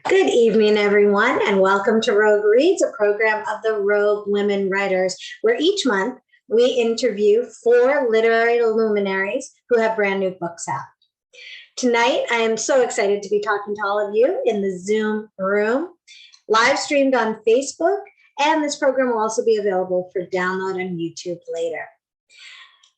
Good evening, everyone, and welcome to Rogue Reads, a program of the Rogue Women Writers, where each month we interview 4 literary luminaries who have brand new books out. Tonight, I am so excited to be talking to all of you in the Zoom room, live streamed on Facebook, and this program will also be available for download on YouTube later.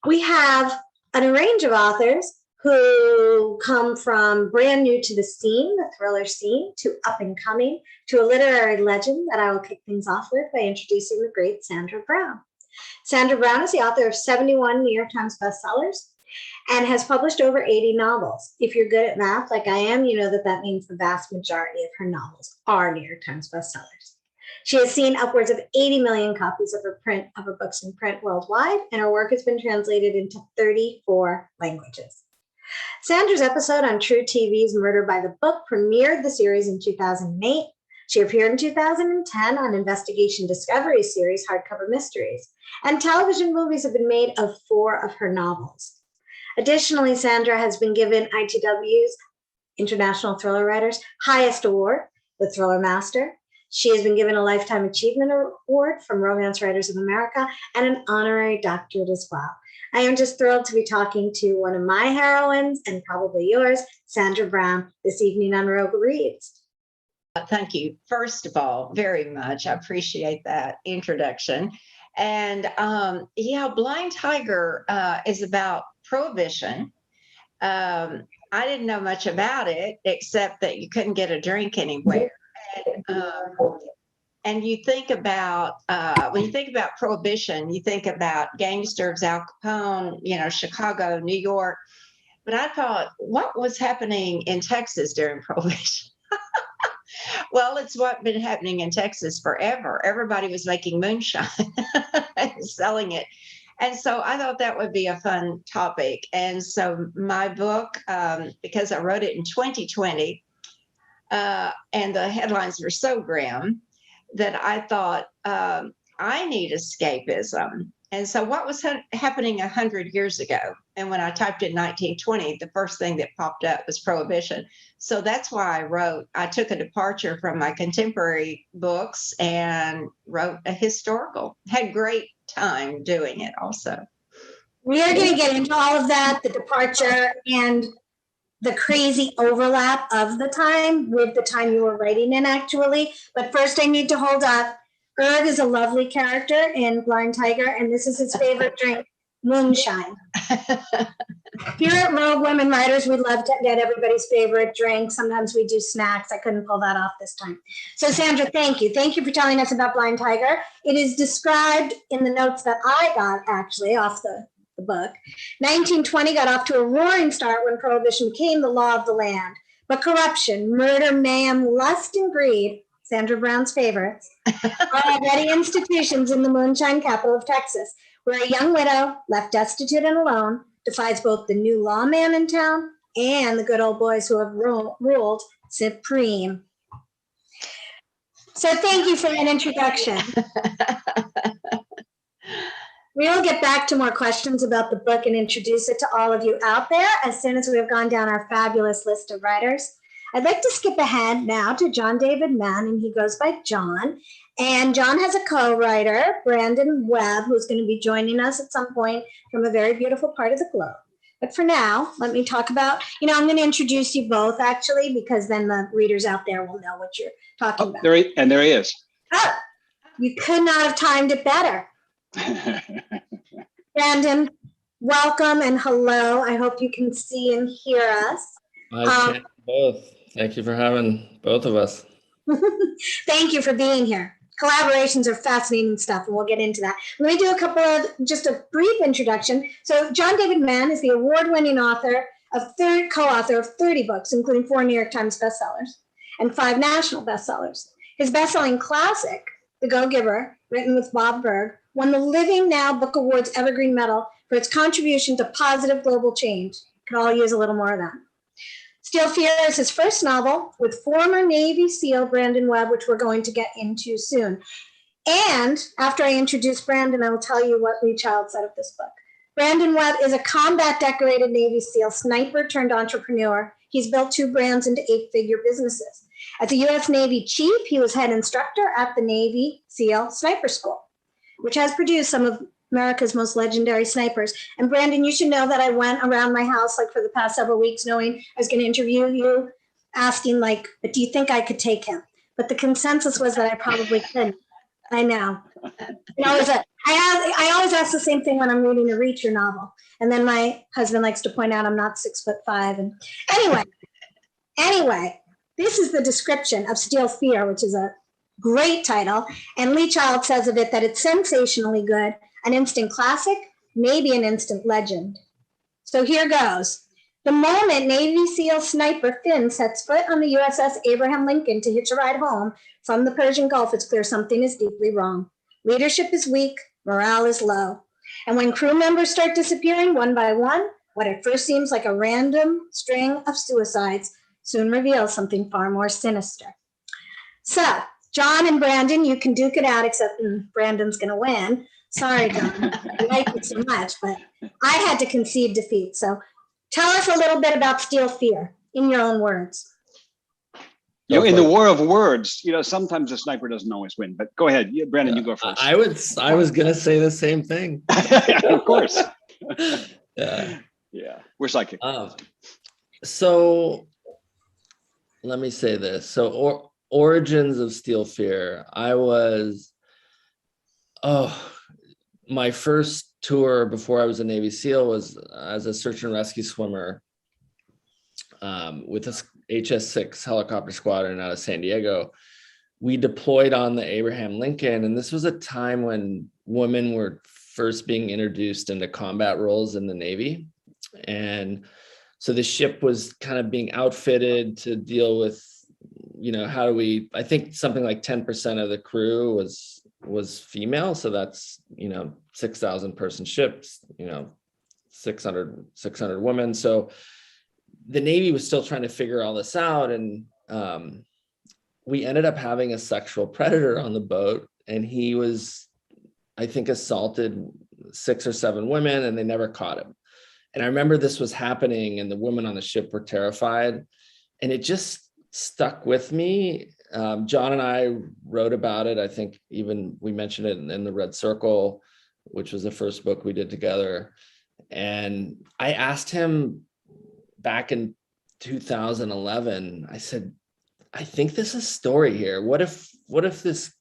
We have a range of authors who come from brand new to the scene, the thriller scene, to up and coming, to a literary legend that I will kick things off with by introducing the great Sandra Brown. Sandra Brown is the author of 71 New York Times bestsellers and has published over 80 novels. If you're good at math like I am, you know that that means the vast majority of her novels are New York Times bestsellers. She has seen upwards of 80 million copies of her books in print worldwide, and her work has been translated into 34 languages. Sandra's episode on True TV's Murder by the Book premiered the series in 2008. She appeared in 2010 on Investigation Discovery series Hardcover Mysteries, and television movies have been made of 4 of her novels. Additionally, Sandra has been given ITW's International Thriller Writers' highest award, the Thriller Master. She has been given a Lifetime Achievement Award from Romance Writers of America and an honorary doctorate as well. I am just thrilled to be talking to one of my heroines, and probably yours, Sandra Brown, this evening on Rogue Reads. Thank you, first of all, very much. I appreciate that introduction. And Blind Tiger is about prohibition. I didn't know much about it, except that you couldn't get a drink anywhere. And you think about, when you think about prohibition, you think about gangsters, Al Capone, Chicago, New York. But I thought, what was happening in Texas during prohibition? Well, it's what's been happening in Texas forever. Everybody was making moonshine and selling it. And so I thought that would be a fun topic. And so my book, because I wrote it in 2020, and the headlines were so grim, that I thought, I need escapism. And so what was happening 100 years ago? And when I typed in 1920, the first thing that popped up was prohibition. So that's why I took a departure from my contemporary books and wrote a historical. Had great time doing it also. We are going to get into all of that, the departure and the crazy overlap of the time with the time you were writing in, actually. But first I need to hold up. Erg is a lovely character in Blind Tiger, and this is his favorite drink, moonshine. Here at Rogue Women Writers, we love to get everybody's favorite drink. Sometimes we do snacks. I couldn't pull that off this time. So Sandra, thank you. Thank you for telling us about Blind Tiger. It is described in the notes that I got, actually, off the book. 1920 got off to a roaring start when prohibition became the law of the land. But corruption, murder, mayhem, lust, and greed, Sandra Brown's favorites, are already institutions in the moonshine capital of Texas, where a young widow, left destitute and alone, defies both the new lawman in town and the good old boys who have ruled supreme. So thank you for that introduction. We'll get back to more questions about the book and introduce it to all of you out there as soon as we have gone down our fabulous list of writers. I'd like to skip ahead now to John David Mann, and he goes by John. And John has a co-writer, Brandon Webb, who's going to be joining us at some point from a very beautiful part of the globe. But for now, let me talk about, I'm going to introduce you both, actually, because then the readers out there will know what you're talking about. There he is. Oh, you could not have timed it better. Brandon, welcome and hello. I hope you can see and hear us. I can both. Thank you for having both of us. Thank you for being here. Collaborations are fascinating stuff, and we'll get into that. Let me do just a brief introduction. So John David Mann is the award-winning co-author of 30 books, including 4 New York Times bestsellers and 5 national bestsellers. His best-selling classic, The Go-Giver, written with Bob Berg, won the Living Now Book Awards Evergreen Medal for its contribution to positive global change. Could all use a little more of that. Steel Fear is his first novel with former Navy SEAL Brandon Webb, which we're going to get into soon. And after I introduce Brandon, I will tell you what Lee Child said of this book. Brandon Webb is a combat decorated Navy SEAL, sniper turned entrepreneur. He's built 2 brands into 8-figure businesses. As a U.S. Navy chief, he was head instructor at the Navy SEAL Sniper School, which has produced some of America's most legendary snipers. And Brandon, you should know that I went around my house like for the past several weeks knowing I was going to interview you, asking like, but do you think I could take him? But the consensus was that I probably couldn't. I know. I always ask the same thing when I'm reading a Reacher novel. And then my husband likes to point out I'm not 6'5". And anyway, this is the description of Steel Fear, which is a great title. And Lee Child says of it that it's sensationally good, an instant classic, maybe an instant legend. So here goes. The moment Navy SEAL sniper Finn sets foot on the USS Abraham Lincoln to hitch a ride home from the Persian Gulf, it's clear something is deeply wrong. Leadership is weak, morale is low. And when crew members start disappearing one by one, what at first seems like a random string of suicides soon reveals something far more sinister. So, John and Brandon, you can duke it out, except Brandon's going to win. Sorry, John. I like you so much, but I had to concede defeat. So tell us a little bit about Steel Fear in your own words. In the war of words, sometimes the sniper doesn't always win, but go ahead. Brandon, you go first. I was going to say the same thing. Of course. Yeah. We're psychic. So let me say this. So origins of Steel Fear. My first tour before I was a Navy SEAL was as a search and rescue swimmer with a HS-6 helicopter squadron out of San Diego. We deployed on the Abraham Lincoln, and this was a time when women were first being introduced into combat roles in the Navy. And so the ship was kind of being outfitted to deal with, I think something like 10% of the crew was female. So that's, 6,000 person ships, 600 women. So the Navy was still trying to figure all this out. And we ended up having a sexual predator on the boat, and he was, I think, assaulted 6 or 7 women, and they never caught him. And I remember this was happening, and the women on the ship were terrified, and it just stuck with me. John and I wrote about it. I think even we mentioned it in the Red Circle, which was the first book we did together. And I asked him back in 2011, I said, I think there's a story here. What if this,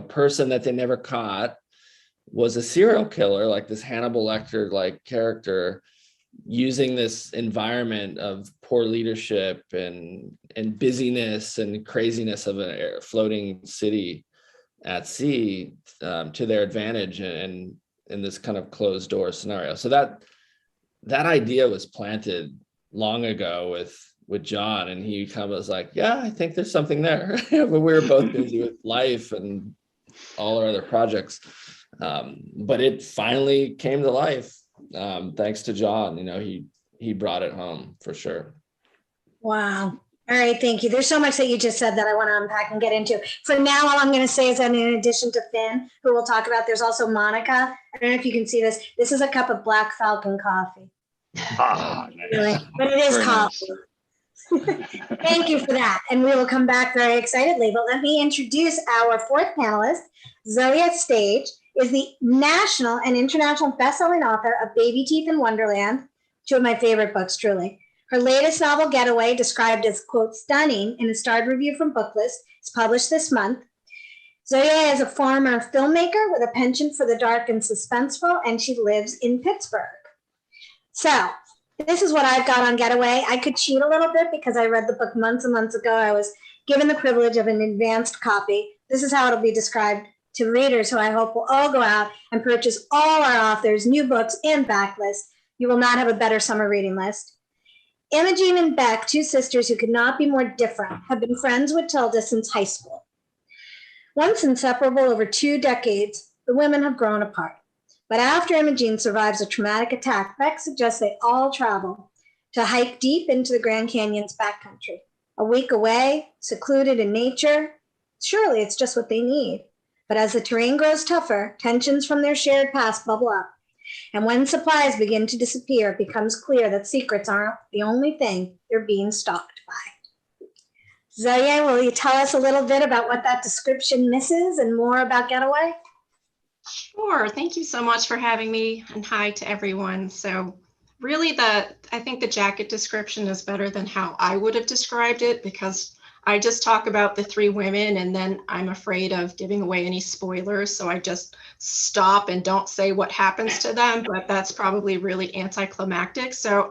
person that they never caught was a serial killer, like this Hannibal Lecter like character, using this environment of poor leadership and busyness and craziness of a floating city at sea to their advantage, and in this kind of closed door scenario. So that idea was planted long ago with John, and he kind of was like, yeah, I think there's something there. But we were both busy with life and all our other projects. But it finally came to life. Thanks to John, he brought it home for sure. Wow. All right, thank you. There's so much that you just said that I want to unpack and get into. For now, all I'm going to say is that in addition to Finn, who we'll talk about, there's also Monica. I don't know if you can see this. This is a cup of Black Falcon coffee. Nice. Really, but it is Very coffee. Nice. Thank you for that. And we will come back very excitedly. But let me introduce our fourth panelist. Zoje Stage is the national and international best-selling author of Baby Teeth in Wonderland, 2 of my favorite books, truly. Her latest novel, Getaway, described as, quote, stunning in a starred review from Booklist, is published this month. Zoje is a former filmmaker with a penchant for the dark and suspenseful, and she lives in Pittsburgh. So this is what I've got on Getaway. I could cheat a little bit because I read the book months and months ago. I was given the privilege of an advanced copy. This is how it'll be described to readers who I hope will all go out and purchase all our authors' new books and backlist. You will not have a better summer reading list. Imogene and Beck, 2 sisters who could not be more different, have been friends with Tilda since high school. Once inseparable over 2 decades, the women have grown apart. But after Imogene survives a traumatic attack, Beck suggests they all travel to hike deep into the Grand Canyon's backcountry. A week away, secluded in nature, surely it's just what they need. But as the terrain grows tougher, tensions from their shared past bubble up. And when supplies begin to disappear, it becomes clear that secrets aren't the only thing they're being stalked by. Zoje, will you tell us a little bit about what that description misses and more about Getaway? Sure. Thank you so much for having me, and hi to everyone. So really I think the jacket description is better than how I would have described it, because I just talk about the three women and then I'm afraid of giving away any spoilers. So I just stop and don't say what happens to them, but that's probably really anticlimactic. So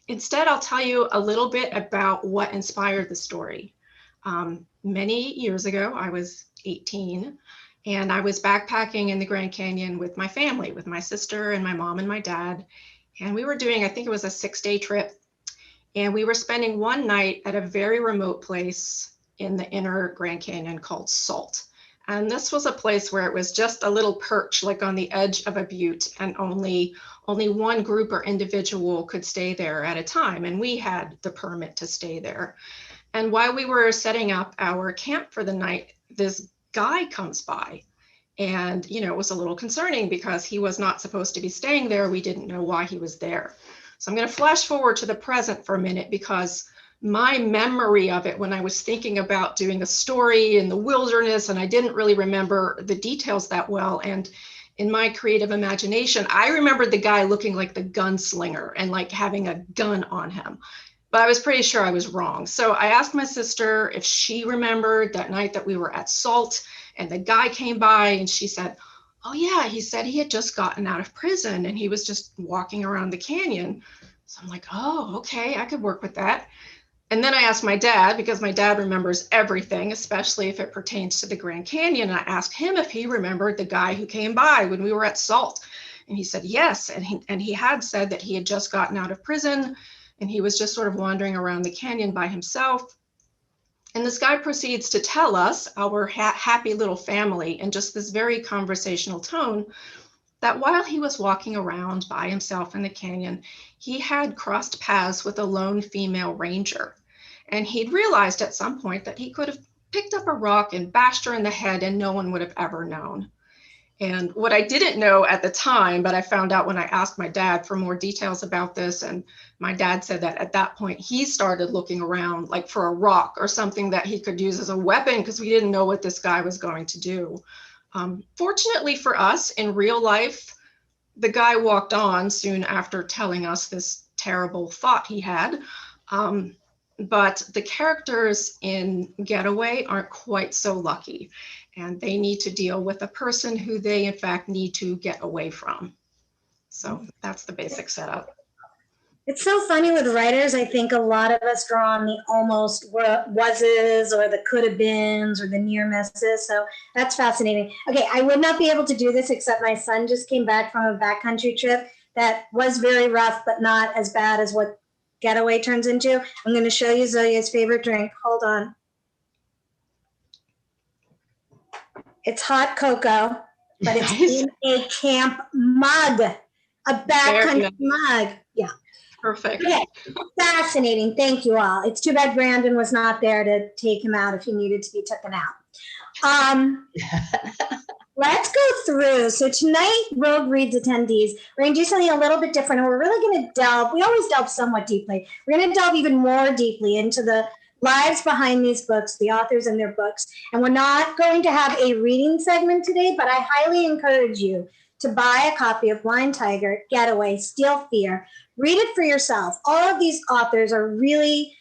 instead, I'll tell you a little bit about what inspired the story. Many years ago, I was 18, and I was backpacking in the Grand Canyon with my family, with my sister and my mom and my dad. And we were doing, I think it was a 6-day trip. And we were spending one night at a very remote place in the inner Grand Canyon called Salt. And this was a place where it was just a little perch, like on the edge of a butte, and only one group or individual could stay there at a time. And we had the permit to stay there. And while we were setting up our camp for the night, this guy comes by. And, it was a little concerning because he was not supposed to be staying there. We didn't know why he was there. So I'm going to flash forward to the present for a minute, because my memory of it, when I was thinking about doing a story in the wilderness, and I didn't really remember the details that well. And in my creative imagination, I remembered the guy looking like the gunslinger and like having a gun on him. But I was pretty sure I was wrong. So I asked my sister if she remembered that night that we were at Salt and the guy came by, and she said, oh yeah, he said he had just gotten out of prison and he was just walking around the canyon. So I'm like, oh, okay, I could work with that. And then I asked my dad, because my dad remembers everything, especially if it pertains to the Grand Canyon. I asked him if he remembered the guy who came by when we were at Salt. And he said yes. And he had said that he had just gotten out of prison and he was just sort of wandering around the canyon by himself. And this guy proceeds to tell us, our happy little family, in just this very conversational tone, that while he was walking around by himself in the canyon, he had crossed paths with a lone female ranger. And he'd realized at some point that he could have picked up a rock and bashed her in the head and no one would have ever known. And what I didn't know at the time, but I found out when I asked my dad for more details about this, and my dad said that at that point he started looking around like for a rock or something that he could use as a weapon, because we didn't know what this guy was going to do. Fortunately for us, in real life, the guy walked on soon after telling us this terrible thought he had. But the characters in Getaway aren't quite so lucky, and they need to deal with a person who they in fact need to get away from. So that's the basic setup. It's so funny with writers. I think a lot of us draw on the almost was's or the could have beens or the near misses. So that's fascinating. Okay, I would not be able to do this, except my son just came back from a backcountry trip that was very rough, but not as bad as what Getaway turns into. I'm going to show you Zoje's favorite drink. Hold on. It's hot cocoa, but it's Nice. in a camp mug, a backcountry mug. Yeah. Perfect. Okay. Fascinating. Thank you all. It's too bad Brandon was not there to take him out if he needed to be taken out. Let's go through. So tonight, Rogue Reads attendees, we're going to do something a little bit different. And we're really going to delve, we always delve somewhat deeply. We're going to delve even more deeply into the lives behind these books, the authors and their books. And we're not going to have a reading segment today, but I highly encourage you to buy a copy of Blind Tiger, Getaway, Steel Fear. Read it for yourself. All of these authors are really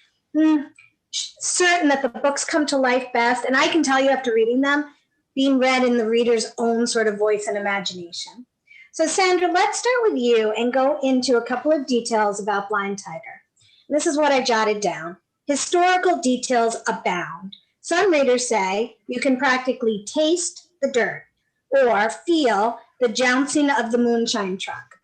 certain that the books come to life best. And I can tell you after reading them, being read in the reader's own sort of voice and imagination. So Sandra, let's start with you and go into a couple of details about Blind Tiger. This is what I jotted down. Historical details abound. Some readers say you can practically taste the dirt or feel the jouncing of the moonshine truck.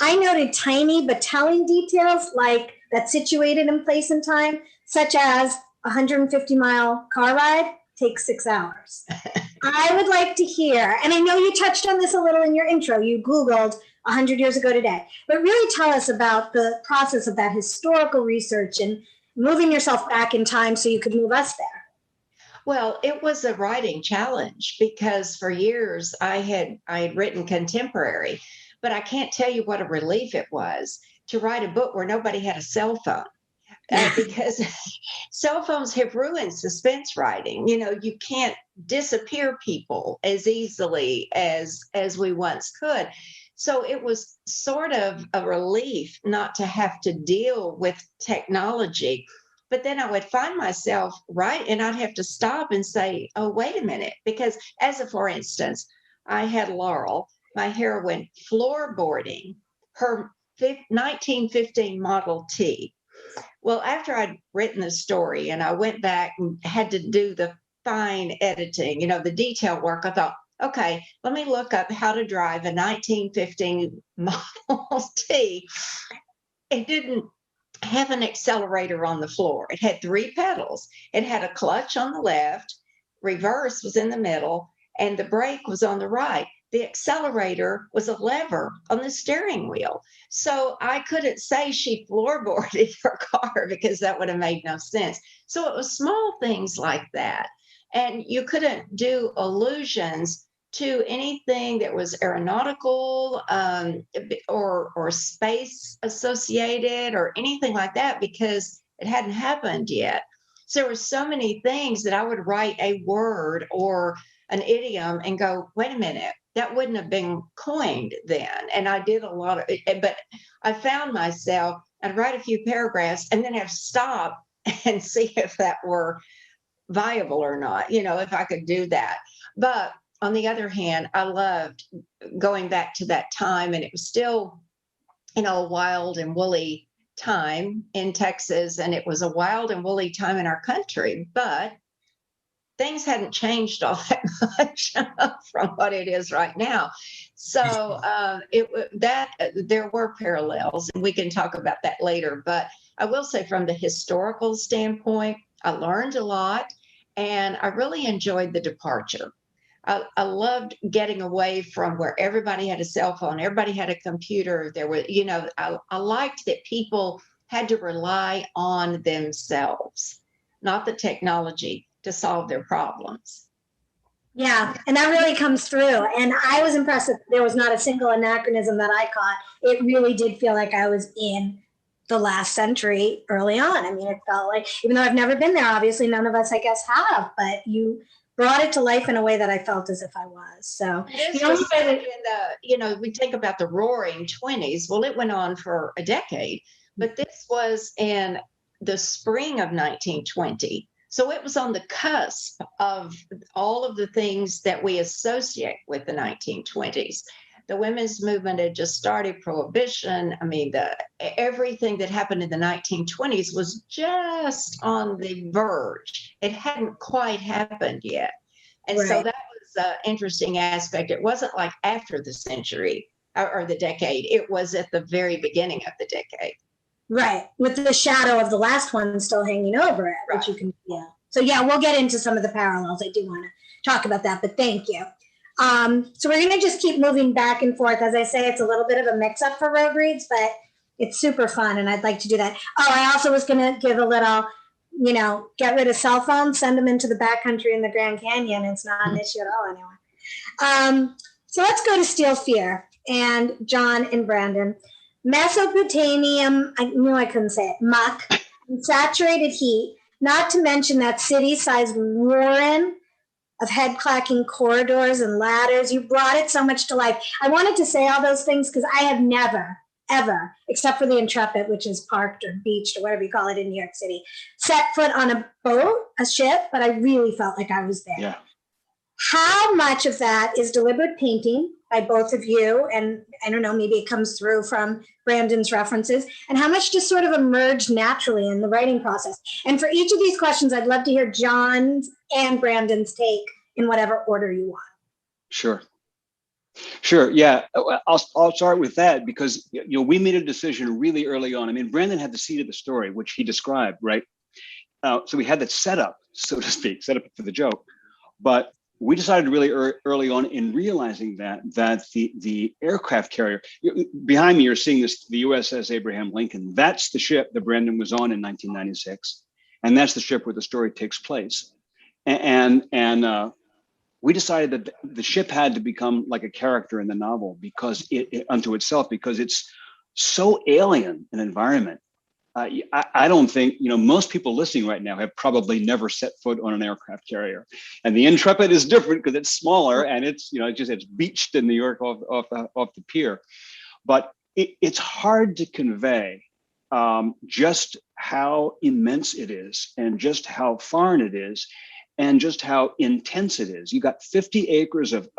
I noted tiny but telling details like that situated in place and time, such as a 150-mile car ride takes 6 hours. I would like to hear, and I know you touched on this a little in your intro, you Googled 100 years ago today, but really tell us about the process of that historical research and moving yourself back in time so you could move us there. Well, it was a writing challenge because for years I had written contemporary, but I can't tell you what a relief it was to write a book where nobody had a cell phone. because cell phones have ruined suspense writing. You know, you can't disappear people as easily as we once could. So it was sort of a relief not to have to deal with technology. But then I would find myself and I'd have to stop and say, oh, wait a minute, because for instance, I had Laurel, my heroine, floorboarding her 1915 Model T. Well, after I'd written the story and I went back and had to do the fine editing, you know, the detail work, I thought, okay, let me look up how to drive a 1915 Model T. It didn't have an accelerator on the floor. It had 3 pedals. It had a clutch on the left, reverse was in the middle, and the brake was on the right. The accelerator was a lever on the steering wheel. So I couldn't say she floorboarded her car because that would have made no sense. So it was small things like that. And you couldn't do allusions to anything that was aeronautical or space associated or anything like that because it hadn't happened yet. So there were so many things that I would write a word or an idiom and go, wait a minute, that wouldn't have been coined then. And I did a lot of it, but I found myself, I'd write a few paragraphs and then have to stop and see if that were viable or not, you know, if I could do that. But on the other hand, I loved going back to that time, and it was still, you know, a wild and woolly time in Texas, and it was a wild and woolly time in our country, but things hadn't changed all that much from what it is right now. So there were parallels, and we can talk about that later. But I will say, from the historical standpoint, I learned a lot, and I really enjoyed the departure. I loved getting away from where everybody had a cell phone, everybody had a computer. There was, you know, I liked that people had to rely on themselves, not the technology, to solve their problems. Yeah, and that really comes through. And I was impressed that there was not a single anachronism that I caught. It really did feel like I was in the last century early on. I mean, it felt like, even though I've never been there, obviously none of us, I guess, have, but you brought it to life in a way that I felt as if I was. So, this was in the, you know, we think about the roaring 20s. Well, it went on for a decade, but this was in the spring of 1920. So it was on the cusp of all of the things that we associate with the 1920s. The women's movement had just started, prohibition. I mean, everything that happened in the 1920s was just on the verge. It hadn't quite happened yet. And so that was an interesting aspect. It wasn't like after the century or the decade. It was at the very beginning of the decade. Right. With the shadow of the last one still hanging over it, which you can, So we'll get into some of the parallels. I do want to talk about that, but thank you. So we're going to just keep moving back and forth. As I say, it's a little bit of a mix up for Rogue Reads, but it's super fun, and I'd like to do that. Oh, I also was going to give a little, you know, get rid of cell phones, send them into the backcountry in the Grand Canyon. It's not an issue at all anymore. So let's go to Steel Fear and John and Brandon. Mesopotamian, I knew I couldn't say it, muck, and saturated heat, not to mention that city-sized warren of head-clacking corridors and ladders. You brought it so much to life. I wanted to say all those things because I have never, ever, except for the Intrepid, which is parked or beached or whatever you call it in New York City, set foot on a boat, a ship, but I really felt like I was there. Yeah. How much of that is deliberate painting by both of you? And I don't know, maybe it comes through from Brandon's references, and how much just sort of emerged naturally in the writing process? And for each of these questions, I'd love to hear John's and Brandon's take in whatever order you want. Sure. Yeah, I'll start with that because, you know, we made a decision really early on. I mean, Brandon had the seed of the story, which he described, right? So we had that set up, so to speak, set up for the joke. But we decided really early on in realizing that the aircraft carrier, behind me, you're seeing this, the USS Abraham Lincoln. That's the ship that Brandon was on in 1996. And that's the ship where the story takes place. And we decided that the ship had to become like a character in the novel because it unto itself, because it's so alien an environment I don't think, most people listening right now have probably never set foot on an aircraft carrier. And the Intrepid is different because it's smaller and it's, it's beached in New York off the pier. But it's hard to convey just how immense it is and just how foreign it is and just how intense it is. You got 50 acres of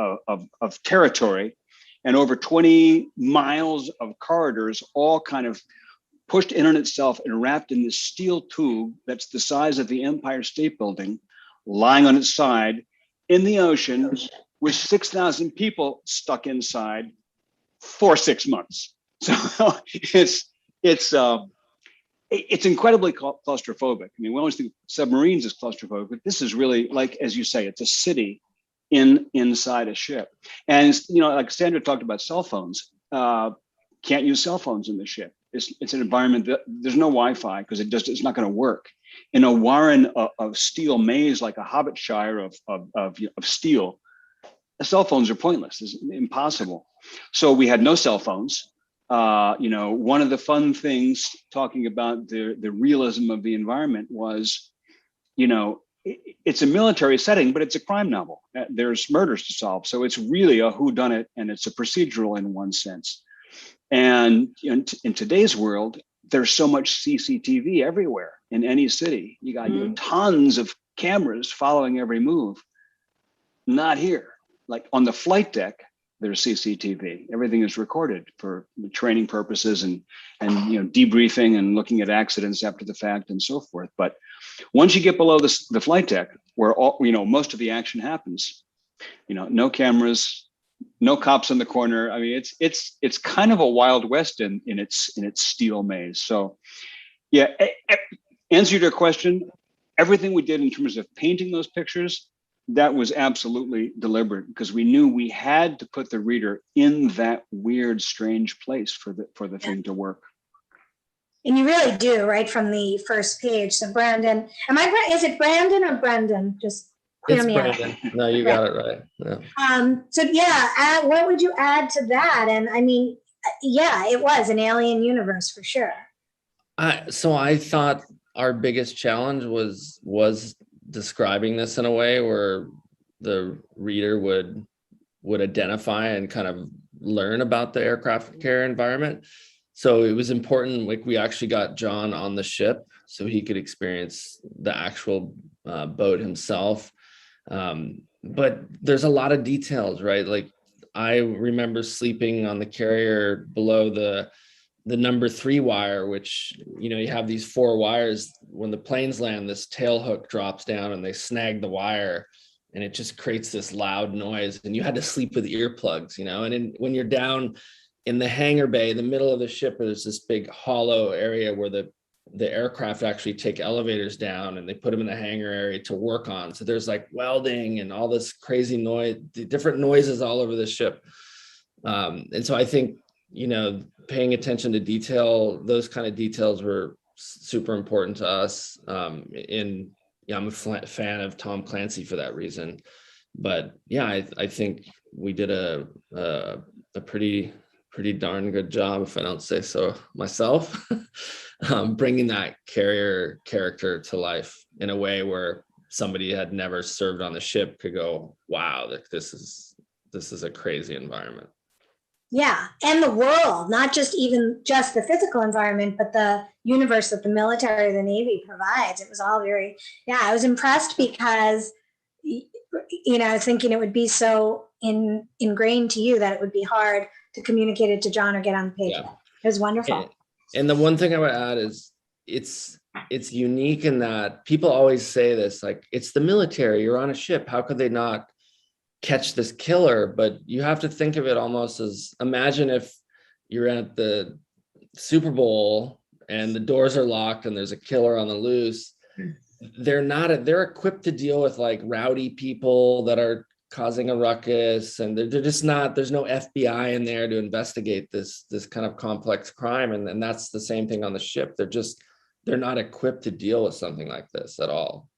territory and over 20 miles of corridors, all kind of pushed in on itself and wrapped in this steel tube that's the size of the Empire State Building, lying on its side in the ocean with 6,000 people stuck inside for 6 months. So it's incredibly claustrophobic. I mean, we always think submarines is claustrophobic, but this is really, like, as you say, it's a city inside a ship. And like Sandra talked about cell phones, can't use cell phones in the ship. It's an environment that there's no Wi-Fi because it's not going to work. In a warren of steel maze, like a Hobbitshire of steel, the cell phones are pointless. It's impossible. So we had no cell phones. One of the fun things talking about the realism of the environment was, it's a military setting, but it's a crime novel. There's murders to solve. So it's really a whodunit, and it's a procedural in one sense. And in today's world, there's so much CCTV everywhere in any city. You got tons of cameras following every move. Not here. Like on the flight deck, there's CCTV. Everything is recorded for training purposes and debriefing and looking at accidents after the fact and so forth. But once you get below the flight deck, where most of the action happens, no cameras, no cops in the corner. I mean, it's kind of a Wild West in its steel maze. So, yeah, answer to your question, everything we did in terms of painting those pictures, that was absolutely deliberate because we knew we had to put the reader in that weird, strange place for the thing to work. And you really do, right from the first page. So Brandon, is it Brandon or Brendan? Just clear me out. No, you got it right. Yeah. What would you add to that? And I mean, it was an alien universe for sure. So I thought our biggest challenge was describing this in a way where the reader would identify and kind of learn about the aircraft carrier environment. So it was important, like we actually got John on the ship so he could experience the actual boat himself. But there's a lot of details, right? Like I remember sleeping on the carrier below the number 3 wire, which, you have these 4 wires. When the planes land, this tail hook drops down and they snag the wire and it just creates this loud noise. And you had to sleep with earplugs, and when you're down in the hangar bay, the middle of the ship, there's this big hollow area where the aircraft actually take elevators down and they put them in the hangar area to work on. So there's like welding and all this crazy noise, different noises all over the ship. And so I think, paying attention to detail, those kind of details were super important to us. I'm a fan of Tom Clancy for that reason. But yeah, I think we did a pretty darn good job, if I don't say so myself, bringing that carrier character to life in a way where somebody had never served on the ship could go, wow, this is a crazy environment. Yeah, and the world, not just the physical environment, but the universe that the military, the Navy provides. It was all I was impressed because, I was thinking it would be so ingrained to you that it would be hard to communicate it to John or get on the page. Yeah. It was wonderful. And the one thing I would add is it's unique in that people always say this, like, it's the military, you're on a ship, how could they not catch this killer? But you have to think of it almost as, imagine if you're at the Super Bowl and the doors are locked and there's a killer on the loose. They're equipped to deal with like rowdy people that are causing a ruckus, and they're just not, there's no FBI in there to investigate this kind of complex crime. And that's the same thing on the ship. They're not equipped to deal with something like this at all.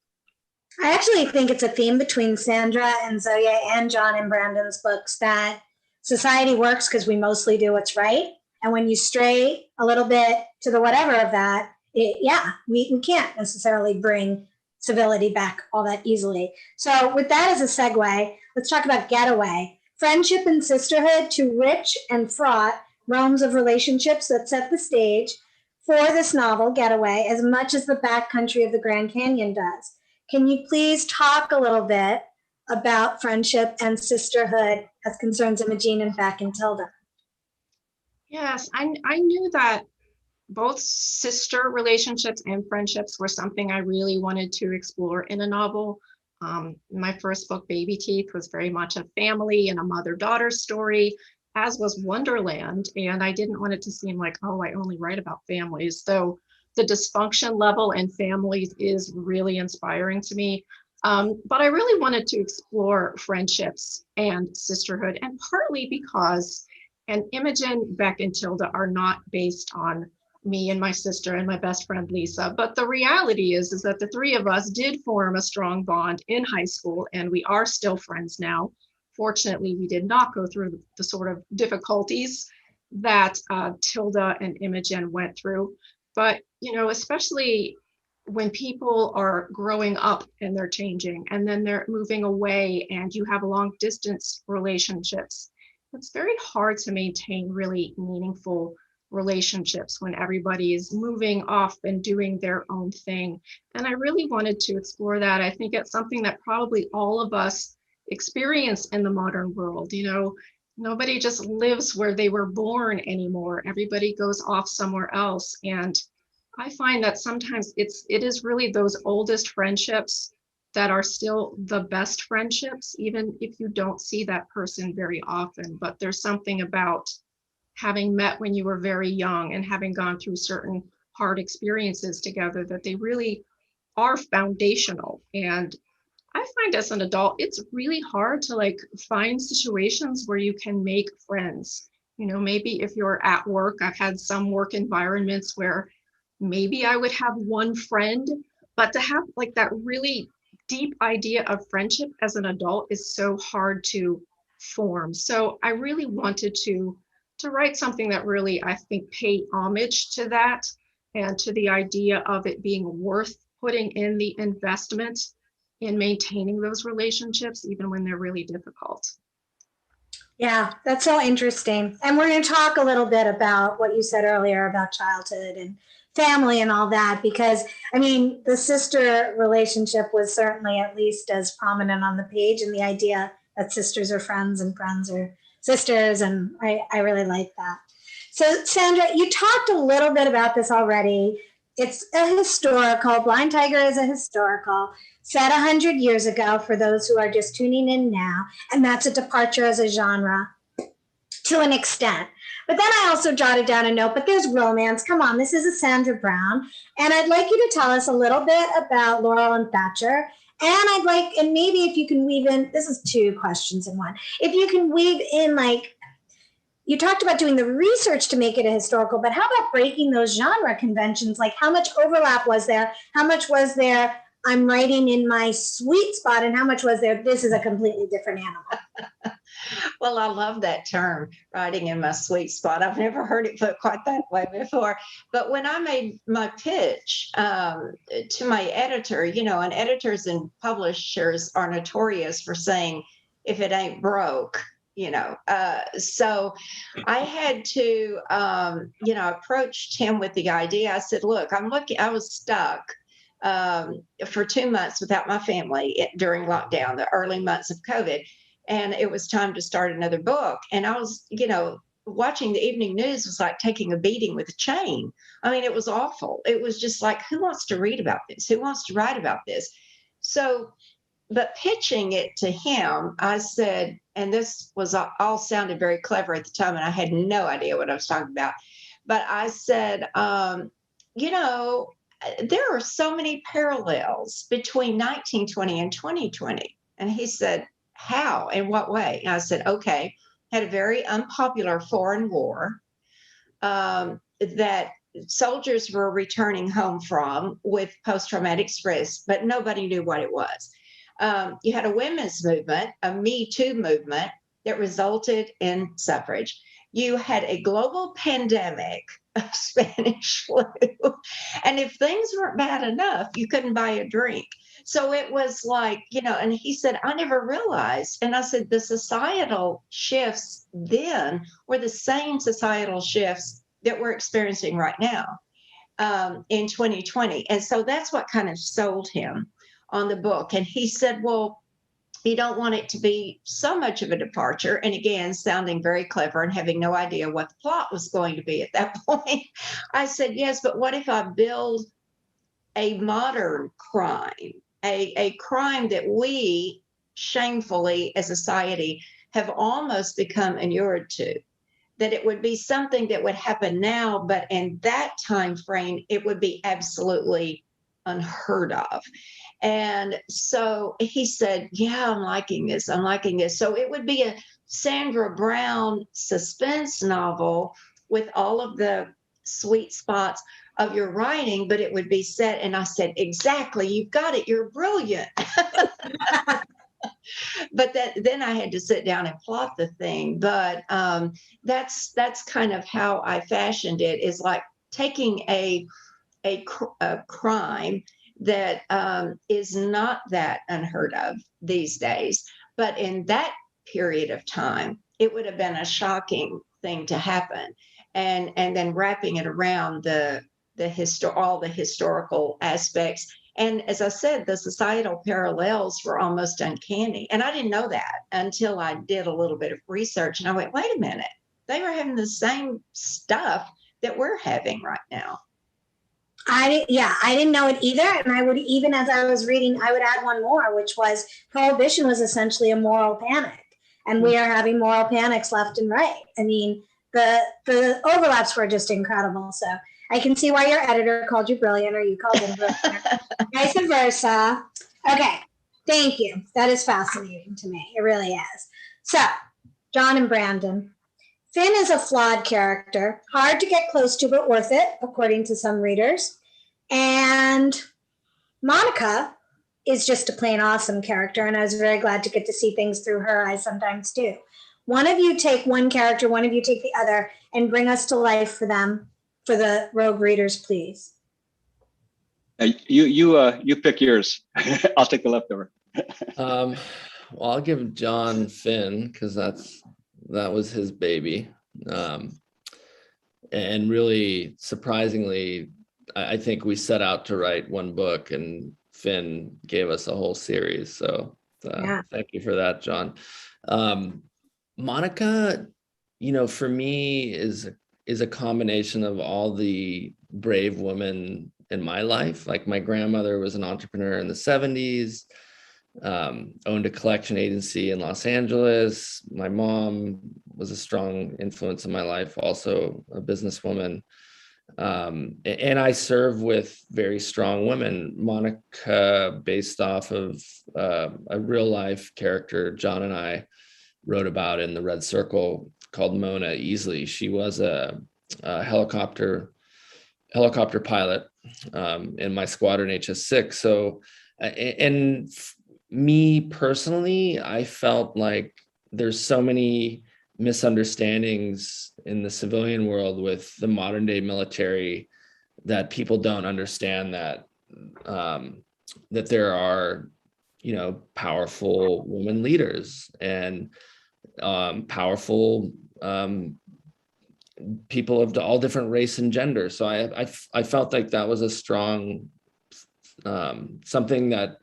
I actually think it's a theme between Sandra and Zoje and John and Brandon's books that society works because we mostly do what's right. And when you stray a little bit to the whatever of that, we can't necessarily bring civility back all that easily. So with that as a segue, let's talk about Getaway. Friendship and sisterhood, two rich and fraught realms of relationships that set the stage for this novel, Getaway, as much as the backcountry of the Grand Canyon does. Can you please talk a little bit about friendship and sisterhood as concerns Imogene and Beck and Tilda? Yes, I knew that both sister relationships and friendships were something I really wanted to explore in a novel. My first book, Baby Teeth, was very much a family and a mother-daughter story, as was Wonderland. And I didn't want it to seem like, oh, I only write about families. So the dysfunction level in families is really inspiring to me. But I really wanted to explore friendships and sisterhood, and partly because, and Imogen, Beck, and Tilda are not based on me and my sister and my best friend Lisa, but the reality is that the three of us did form a strong bond in high school, and we are still friends now. Fortunately, we did not go through the sort of difficulties that Tilda and Imogen went through. But, you know, especially when people are growing up and they're changing and then they're moving away and you have long distance relationships, it's very hard to maintain really meaningful relationships when everybody is moving off and doing their own thing. And I really wanted to explore that. I think it's something that probably all of us experience in the modern world. You know, nobody just lives where they were born anymore. Everybody goes off somewhere else. And I find that sometimes it is really those oldest friendships that are still the best friendships, even if you don't see that person very often. But there's something about having met when you were very young and having gone through certain hard experiences together that they really are foundational. And I find as an adult, it's really hard to like find situations where you can make friends. You know, maybe if you're at work, I've had some work environments where maybe I would have one friend, but to have like that really deep idea of friendship as an adult is so hard to form. So I really wanted to write something that really, I think, paid homage to that and to the idea of it being worth putting in the investment in maintaining those relationships, even when they're really difficult. Yeah, that's so interesting. And we're going to talk a little bit about what you said earlier about childhood and family and all that, because I mean, the sister relationship was certainly at least as prominent on the page, and the idea that sisters are friends and friends are sisters. And I really like that. So Sandra, you talked a little bit about this already. It's a historical, Blind Tiger is a historical, set 100 years ago for those who are just tuning in now. And that's a departure as a genre to an extent. But then I also jotted down a note, but there's romance. Come on, this is a Sandra Brown. And I'd like you to tell us a little bit about Laurel and Thatcher. And I'd like, and maybe if you can weave in, this is two questions in one. If you can weave in, like, you talked about doing the research to make it a historical, but how about breaking those genre conventions? Like, how much overlap was there? How much was there, I'm writing in my sweet spot, and how much was there, this is a completely different animal? Well, I love that term, writing in my sweet spot. I've never heard it put quite that way before. But when I made my pitch to my editor, you know, and editors and publishers are notorious for saying, if it ain't broke, you know. So I had to, you know, approach him with the idea. I said, look, I was stuck for 2 months without my family during lockdown, the early months of COVID. And it was time to start another book. And I was, you know, watching the evening news was like taking a beating with a chain. I mean, it was awful. It was just like, who wants to read about this? Who wants to write about this? So, but pitching it to him, I said, and this was all sounded very clever at the time, and I had no idea what I was talking about. But I said, you know, there are so many parallels between 1920 and 2020. And he said, how? In what way? And I said, okay, had a very unpopular foreign war that soldiers were returning home from with post-traumatic stress, but nobody knew what it was. You had a women's movement, a Me Too movement that resulted in suffrage. you had a global pandemic of Spanish flu. And if things weren't bad enough, you couldn't buy a drink. So it was like, and he said, I never realized. And I said, the societal shifts then were the same societal shifts that we're experiencing right now in 2020. And so that's what kind of sold him on the book. And he said, well, you don't want it to be so much of a departure. And again, sounding very clever and having no idea what the plot was going to be at that point. I said, yes, but what if I build a modern crime, a crime that we shamefully as a society have almost become inured to, that it would be something that would happen now, but in that time frame, it would be absolutely unheard of. And so he said, yeah, I'm liking this. I'm liking this. So it would be a Sandra Brown suspense novel with all of the sweet spots of your writing, but it would be set. And I said, exactly, you've got it. You're brilliant. But then I had to sit down and plot the thing. But that's kind of how I fashioned it, is like taking a crime that is not that unheard of these days. But in that period of time, it would have been a shocking thing to happen. And then wrapping it around all the historical aspects. And as I said, the societal parallels were almost uncanny. And I didn't know that until I did a little bit of research. And I went, wait a minute, they were having the same stuff that we're having right now. I didn't know it either. And I would, even as I was reading, I would add one more, which was prohibition was essentially a moral panic. And we are having moral panics left and right. I mean, the overlaps were just incredible. So I can see why your editor called you brilliant, or you called him brilliant, vice versa. Okay, thank you. That is fascinating to me. It really is. So, John and Brandon. Finn is a flawed character, hard to get close to, but worth it, according to some readers. And Monica is just a plain awesome character, and I was very glad to get to see things through her eyes sometimes too. One of you take one character, one of you take the other, and bring us to life for them, for the Rogue readers, please. You pick yours. I'll take the leftover. Well, I'll give John Finn, because that was his baby. And really surprisingly, I think we set out to write one book, and Finn gave us a whole series. So Thank you for that, John. Monica, for me is a combination of all the brave women in my life. Like, my grandmother was an entrepreneur in the 70s, owned a collection agency in Los Angeles. My mom was a strong influence in my life, also a businesswoman. And I serve with very strong women. Monica, based off of a real life character John and I wrote about in the Red Circle, called Mona Easley. She was a helicopter pilot in my squadron HS6. So, and me personally, I felt like there's so many misunderstandings in the civilian world with the modern day military, that people don't understand that that there are, powerful women leaders and powerful people of all different race and gender. So I felt like that was a strong something that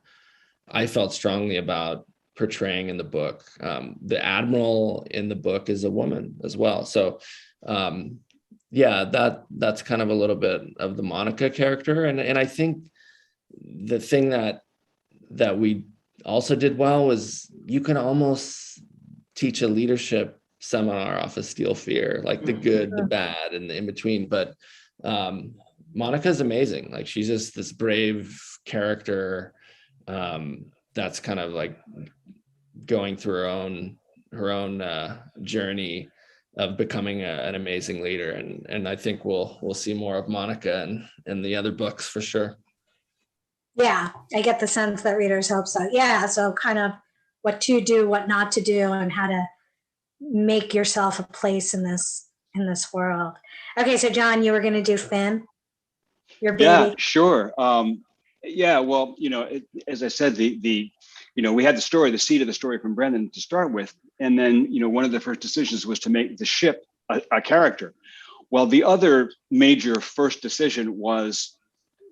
I felt strongly about portraying in the book. The admiral in the book is a woman as well. So that's kind of a little bit of the Monica character. And I think the thing that we also did well was, you can almost teach a leadership seminar off of Steel Fear, like the good, the bad, and the in between. But Monica's amazing. Like, she's just this brave character that's kind of like going through her own journey of becoming an amazing leader. And I think we'll see more of Monica in the other books for sure. Yeah, I get the sense that readers hope so. Yeah, so kind of what to do, what not to do, and how to make yourself a place in this in this world. Okay, so John, you were going to do Finn, your baby. Yeah, sure. Yeah, well, as I said, we had the seed of the story from Brendan to start with, and then one of the first decisions was to make the ship a character. Well, the other major first decision was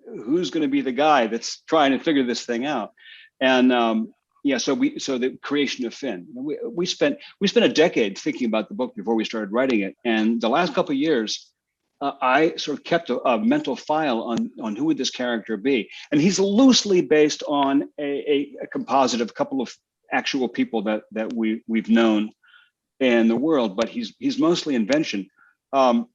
who's going to be the guy that's trying to figure this thing out, and so the creation of Finn. We spent a decade thinking about the book before we started writing it, and the last couple of years. I sort of kept a mental file on who would this character be, and he's loosely based on a composite of a couple of actual people that we've known in the world, but he's mostly invention. And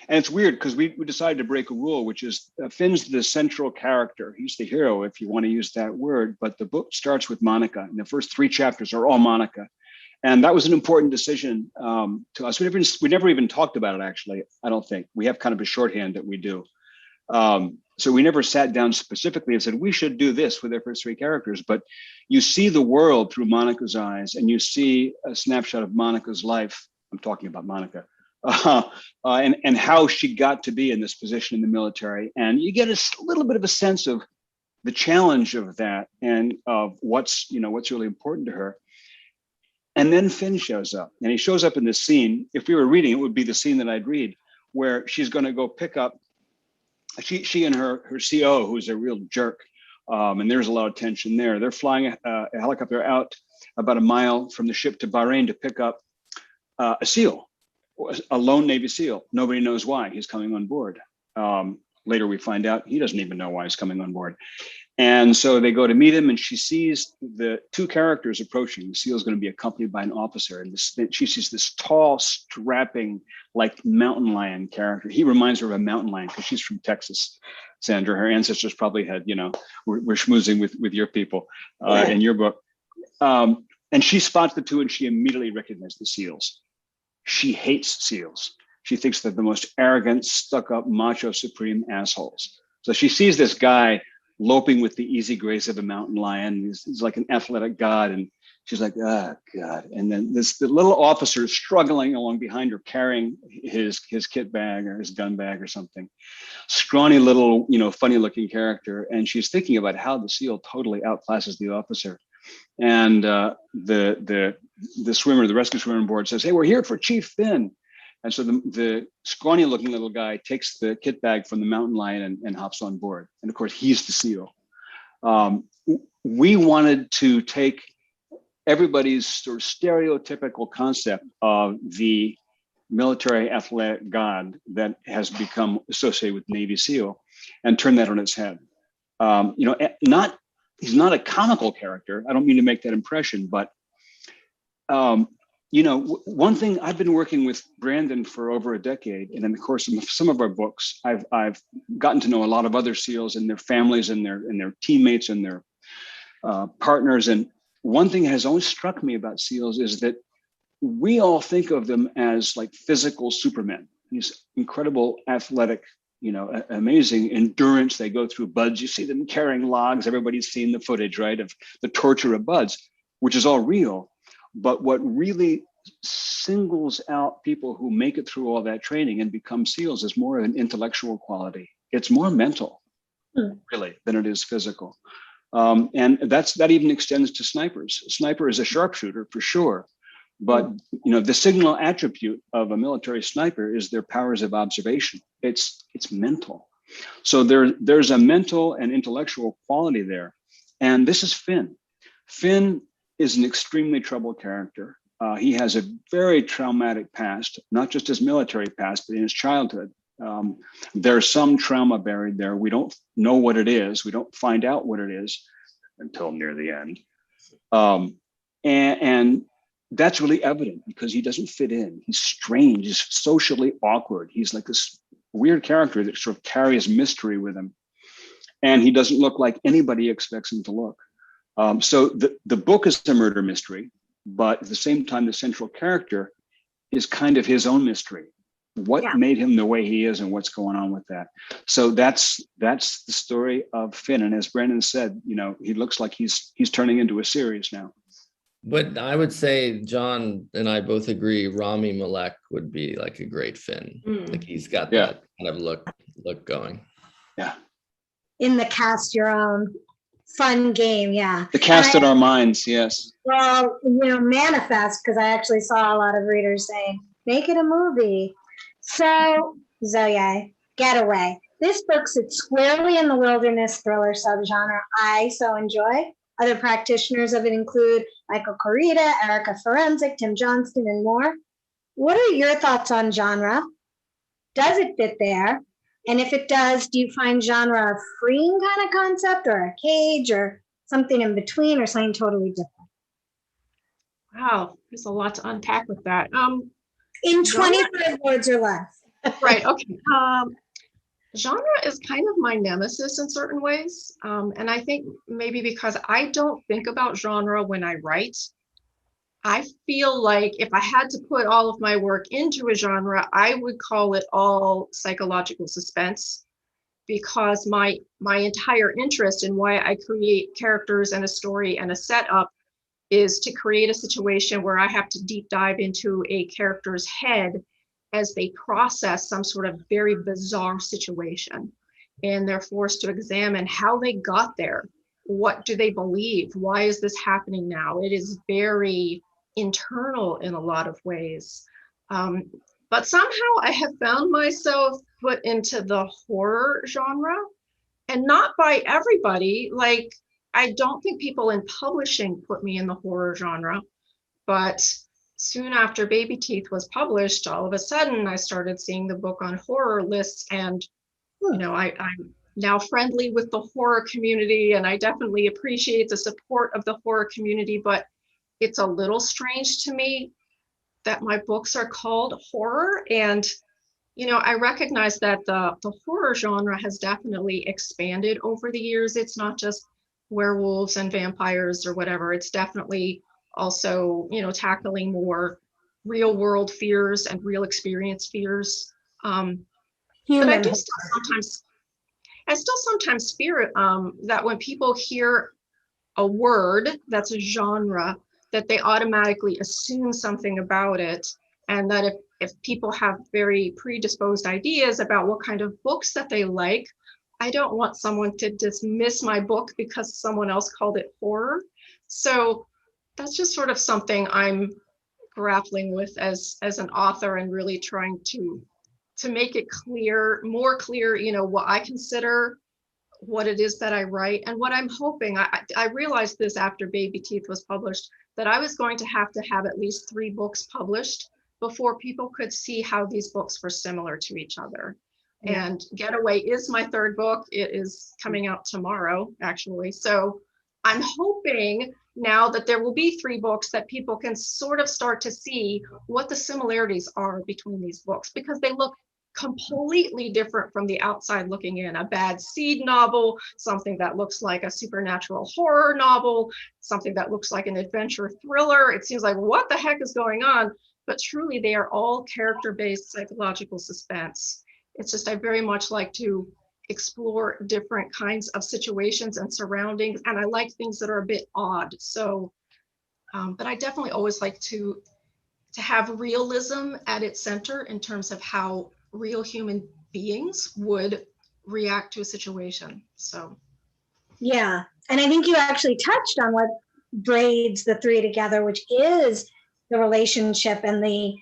it's weird because we decided to break a rule, which is Finn's the central character. He's the hero, if you want to use that word. But the book starts with Monica, and the first 3 chapters are all Monica. And that was an important decision to us. We never even talked about it, actually. I don't think we have kind of a shorthand that we do. So we never sat down specifically and said, we should do this with our first 3 characters. But you see the world through Monica's eyes, and you see a snapshot of Monica's life. I'm talking about Monica and how she got to be in this position in the military. And you get a little bit of a sense of the challenge of that and of what's really important to her. And then Finn shows up, and he shows up in this scene. If we were reading, it would be the scene that I'd read, where she's going to go pick up, she and her CO, who's a real jerk, and there's a lot of tension there. They're flying a helicopter out about a mile from the ship to Bahrain to pick up a SEAL, a lone Navy SEAL. Nobody knows why he's coming on board. Later we find out he doesn't even know why he's coming on board. And so they go to meet him, and she sees the 2 characters approaching. The SEAL is going to be accompanied by an officer, and she sees this tall, strapping, like mountain lion character. He reminds her of a mountain lion because she's from Texas, Sandra. Her ancestors probably had, we're schmoozing with your people in your book. And she spots the 2, and she immediately recognizes the SEALs. She hates SEALs. She thinks they're the most arrogant, stuck-up, macho, supreme assholes. So she sees this guy loping with the easy grace of a mountain lion. He's like an athletic god, and she's like, oh God. And then the little officer is struggling along behind her, carrying his kit bag or his gun bag or something. Scrawny little, funny looking character. And she's thinking about how the SEAL totally outclasses the officer. And the rescue swimmer on board says, hey, we're here for Chief Finn. And so the scrawny looking little guy takes the kit bag from the mountain lion and hops on board. And of course, he's the SEAL. We wanted to take everybody's sort of stereotypical concept of the military athletic god that has become associated with Navy SEAL and turn that on its head. He's not a comical character. I don't mean to make that impression, but one thing, I've been working with Brandon for over a decade, and in the course of some of our books, I've gotten to know a lot of other SEALs and their families and their teammates and their partners. And one thing that has always struck me about SEALs is that we all think of them as like physical supermen, these incredible athletic, amazing endurance. They go through buds. You see them carrying logs. Everybody's seen the footage, right, of the torture of buds, which is all real. But what really singles out people who make it through all that training and become SEALs is more of an intellectual quality. It's more mental, really, than it is physical. And that even extends to snipers. A sniper is a sharpshooter for sure. But the signal attribute of a military sniper is their powers of observation. It's mental. So there's a mental and intellectual quality there. And this is Finn. Finn is an extremely troubled character. He has a very traumatic past, not just his military past, but in his childhood. There's some trauma buried there. We don't know what it is. We don't find out what it is until near the end. And that's really evident because he doesn't fit in. He's strange. He's socially awkward. He's like this weird character that sort of carries mystery with him. And he doesn't look like anybody expects him to look. So the book is a murder mystery, but at the same time, the central character is kind of his own mystery. What made him the way he is and what's going on with that. So that's the story of Finn. And as Brandon said, he looks like he's turning into a series now. But I would say John and I both agree Rami Malek would be like a great Finn. Like he's got that kind of look going. Yeah. In the cast your own fun game, yeah. The cast in our minds, yes. Well, manifest, because I actually saw a lot of readers saying, make it a movie. So, Zoje, Getaway. This book sits squarely in the wilderness thriller subgenre I so enjoy. Other practitioners of it include Michael Corita, Erica Forensic, Tim Johnston, and more. What are your thoughts on genre? Does it fit there? And if it does, do you find genre a freeing kind of concept, or a cage, or something in between, or something totally different? Wow, there's a lot to unpack with that. In 25 words or less. Right, okay. Genre is kind of my nemesis in certain ways. And I think maybe because I don't think about genre when I write, I feel like if I had to put all of my work into a genre, I would call it all psychological suspense, because my entire interest in why I create characters and a story and a setup is to create a situation where I have to deep dive into a character's head as they process some sort of very bizarre situation. And they're forced to examine how they got there. What do they believe? Why is this happening now? It is very internal in a lot of ways. But somehow I have found myself put into the horror genre, and not by everybody. Like, I don't think people in publishing put me in the horror genre, but soon after Baby Teeth was published, all of a sudden I started seeing the book on horror lists, and I'm now friendly with the horror community, and I definitely appreciate the support of the horror community, but it's a little strange to me that my books are called horror. And I recognize that the horror genre has definitely expanded over the years. It's not just werewolves and vampires or whatever. It's definitely also, tackling more real world fears and real experience fears. But I still sometimes fear that when people hear a word that's a genre, that they automatically assume something about it, and that if people have very predisposed ideas about what kind of books that they like, I don't want someone to dismiss my book because someone else called it horror. So that's just sort of something I'm grappling with as an author, and really trying to make it more clear, what I consider what it is that I write, and what I'm hoping. I realized this after Baby Teeth was published, that I was going to have at least 3 books published before people could see how these books were similar to each other. Yeah. And Getaway is my 3rd book. It is coming out tomorrow, actually. So I'm hoping now that there will be 3 books that people can sort of start to see what the similarities are between these books, because they look completely different from the outside looking in. A bad seed novel, something that looks like a supernatural horror novel, something that looks like an adventure thriller. It seems like, what the heck is going on? But truly, they are all character-based psychological suspense. It's just, I very much like to explore different kinds of situations and surroundings, and I like things that are a bit odd. So, but I definitely always like to have realism at its center in terms of how real human beings would react to a situation. So yeah, and I think you actually touched on what braids the 3 together, which is the relationship and the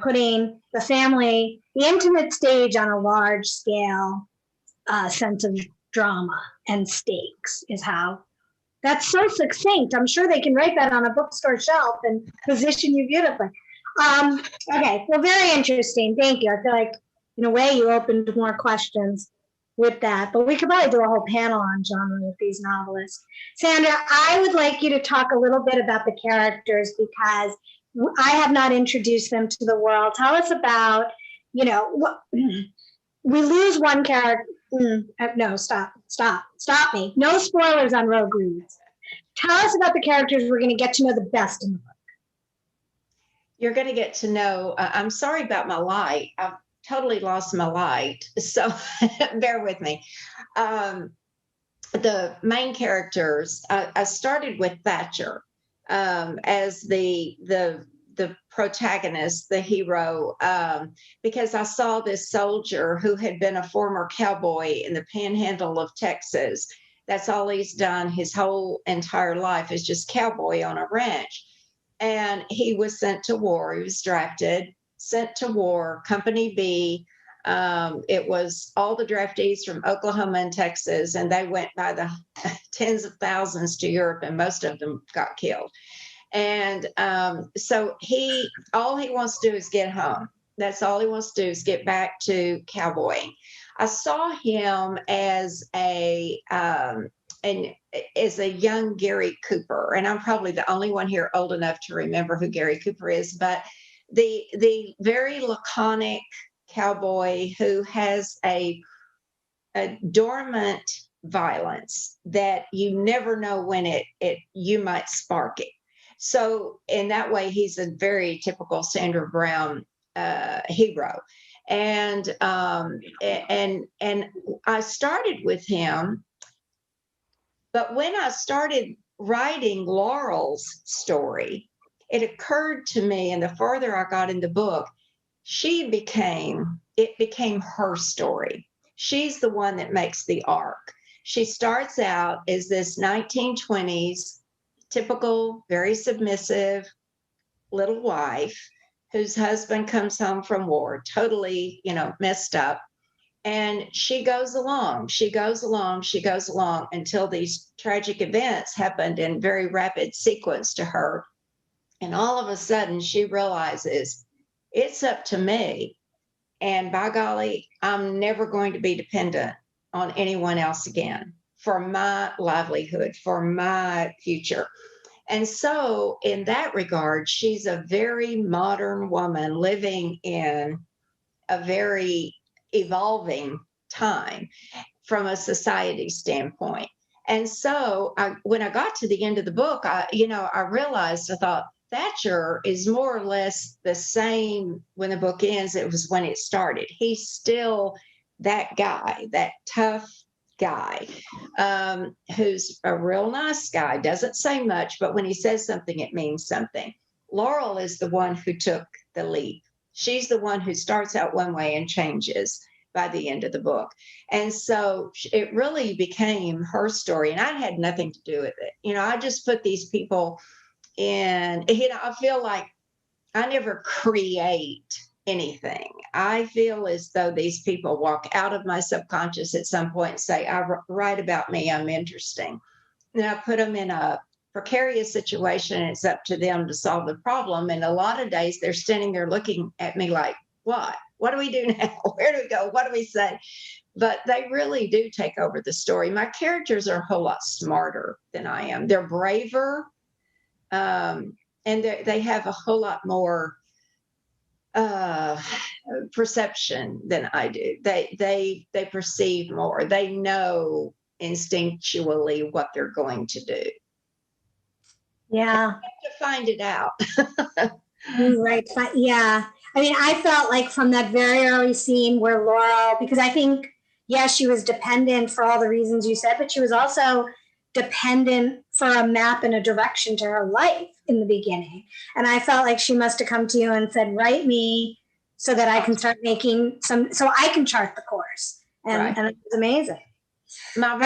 putting the family, the intimate stage on a large scale sense of drama and stakes. Is how that's so succinct. I'm sure they can write that on a bookstore shelf and position you beautifully. Okay, well, very interesting. Thank you. I feel like in a way you opened more questions with that, but we could probably do a whole panel on genre with these novelists. Sandra, I would like you to talk a little bit about the characters, because I have not introduced them to the world. Tell us about, we lose one character. No, stop me. No spoilers on Rogue Reads. Tell us about the characters we're going to get to know the best in the book. You're going to get to know, I'm sorry about my light. I've totally lost my light, so bear with me. The main characters, I started with Thatcher. as the protagonist, the hero, because I saw this soldier who had been a former cowboy in the panhandle of Texas. That's all he's done his whole entire life is just cowboy on a ranch. And he was sent to war. He was drafted, sent to war, Company B. It was all the draftees from Oklahoma and Texas, and they went by the tens of thousands to Europe, and most of them got killed. And so all he wants to do is get home. That's all he wants to do is get back to cowboying. I saw him as a young Gary Cooper, and I'm probably the only one here old enough to remember who Gary Cooper is, but the very laconic cowboy who has a dormant violence that you never know when you might spark it. So in that way, he's a very typical Sandra Brown hero. And I started with him, but when I started writing Laurel's story, it occurred to me, and the farther I got in the book, it became her story. She's the one that makes the arc. She starts out as this 1920s typical, very submissive little wife whose husband comes home from war, totally, messed up. And she goes along until these tragic events happened in very rapid sequence to her. And all of a sudden she realizes it's up to me. And by golly, I'm never going to be dependent on anyone else again for my livelihood, for my future. And so in that regard, she's a very modern woman living in a very evolving time from a society standpoint. And so when I got to the end of the book, I realized, I thought, Thatcher is more or less the same when the book ends. It was when it started. He's still that guy, that tough guy, who's a real nice guy, doesn't say much, but when he says something, it means something. Laurel is the one who took the leap. She's the one who starts out one way and changes by the end of the book. And so it really became her story, and I had nothing to do with it. I just put these people in, I feel like I never create anything. I feel as though these people walk out of my subconscious at some point and say, I write about me, I'm interesting. And I put them in a precarious situation, and it's up to them to solve the problem. And a lot of days they're standing there looking at me like, what do we do now? Where do we go? What do we say? But they really do take over the story. My characters are a whole lot smarter than I am. They're braver, and they have a whole lot more perception than I do. They perceive more. They know instinctually what they're going to do. Yeah. You have to find it out. Right. Yeah. I mean, I felt like from that very early scene where Laurel, because I think, yes, she was dependent for all the reasons you said, but she was also dependent for a map and a direction to her life in the beginning. And I felt like she must have come to you and said, write me so that I can start making so I can chart the course. And, right. And it was amazing. My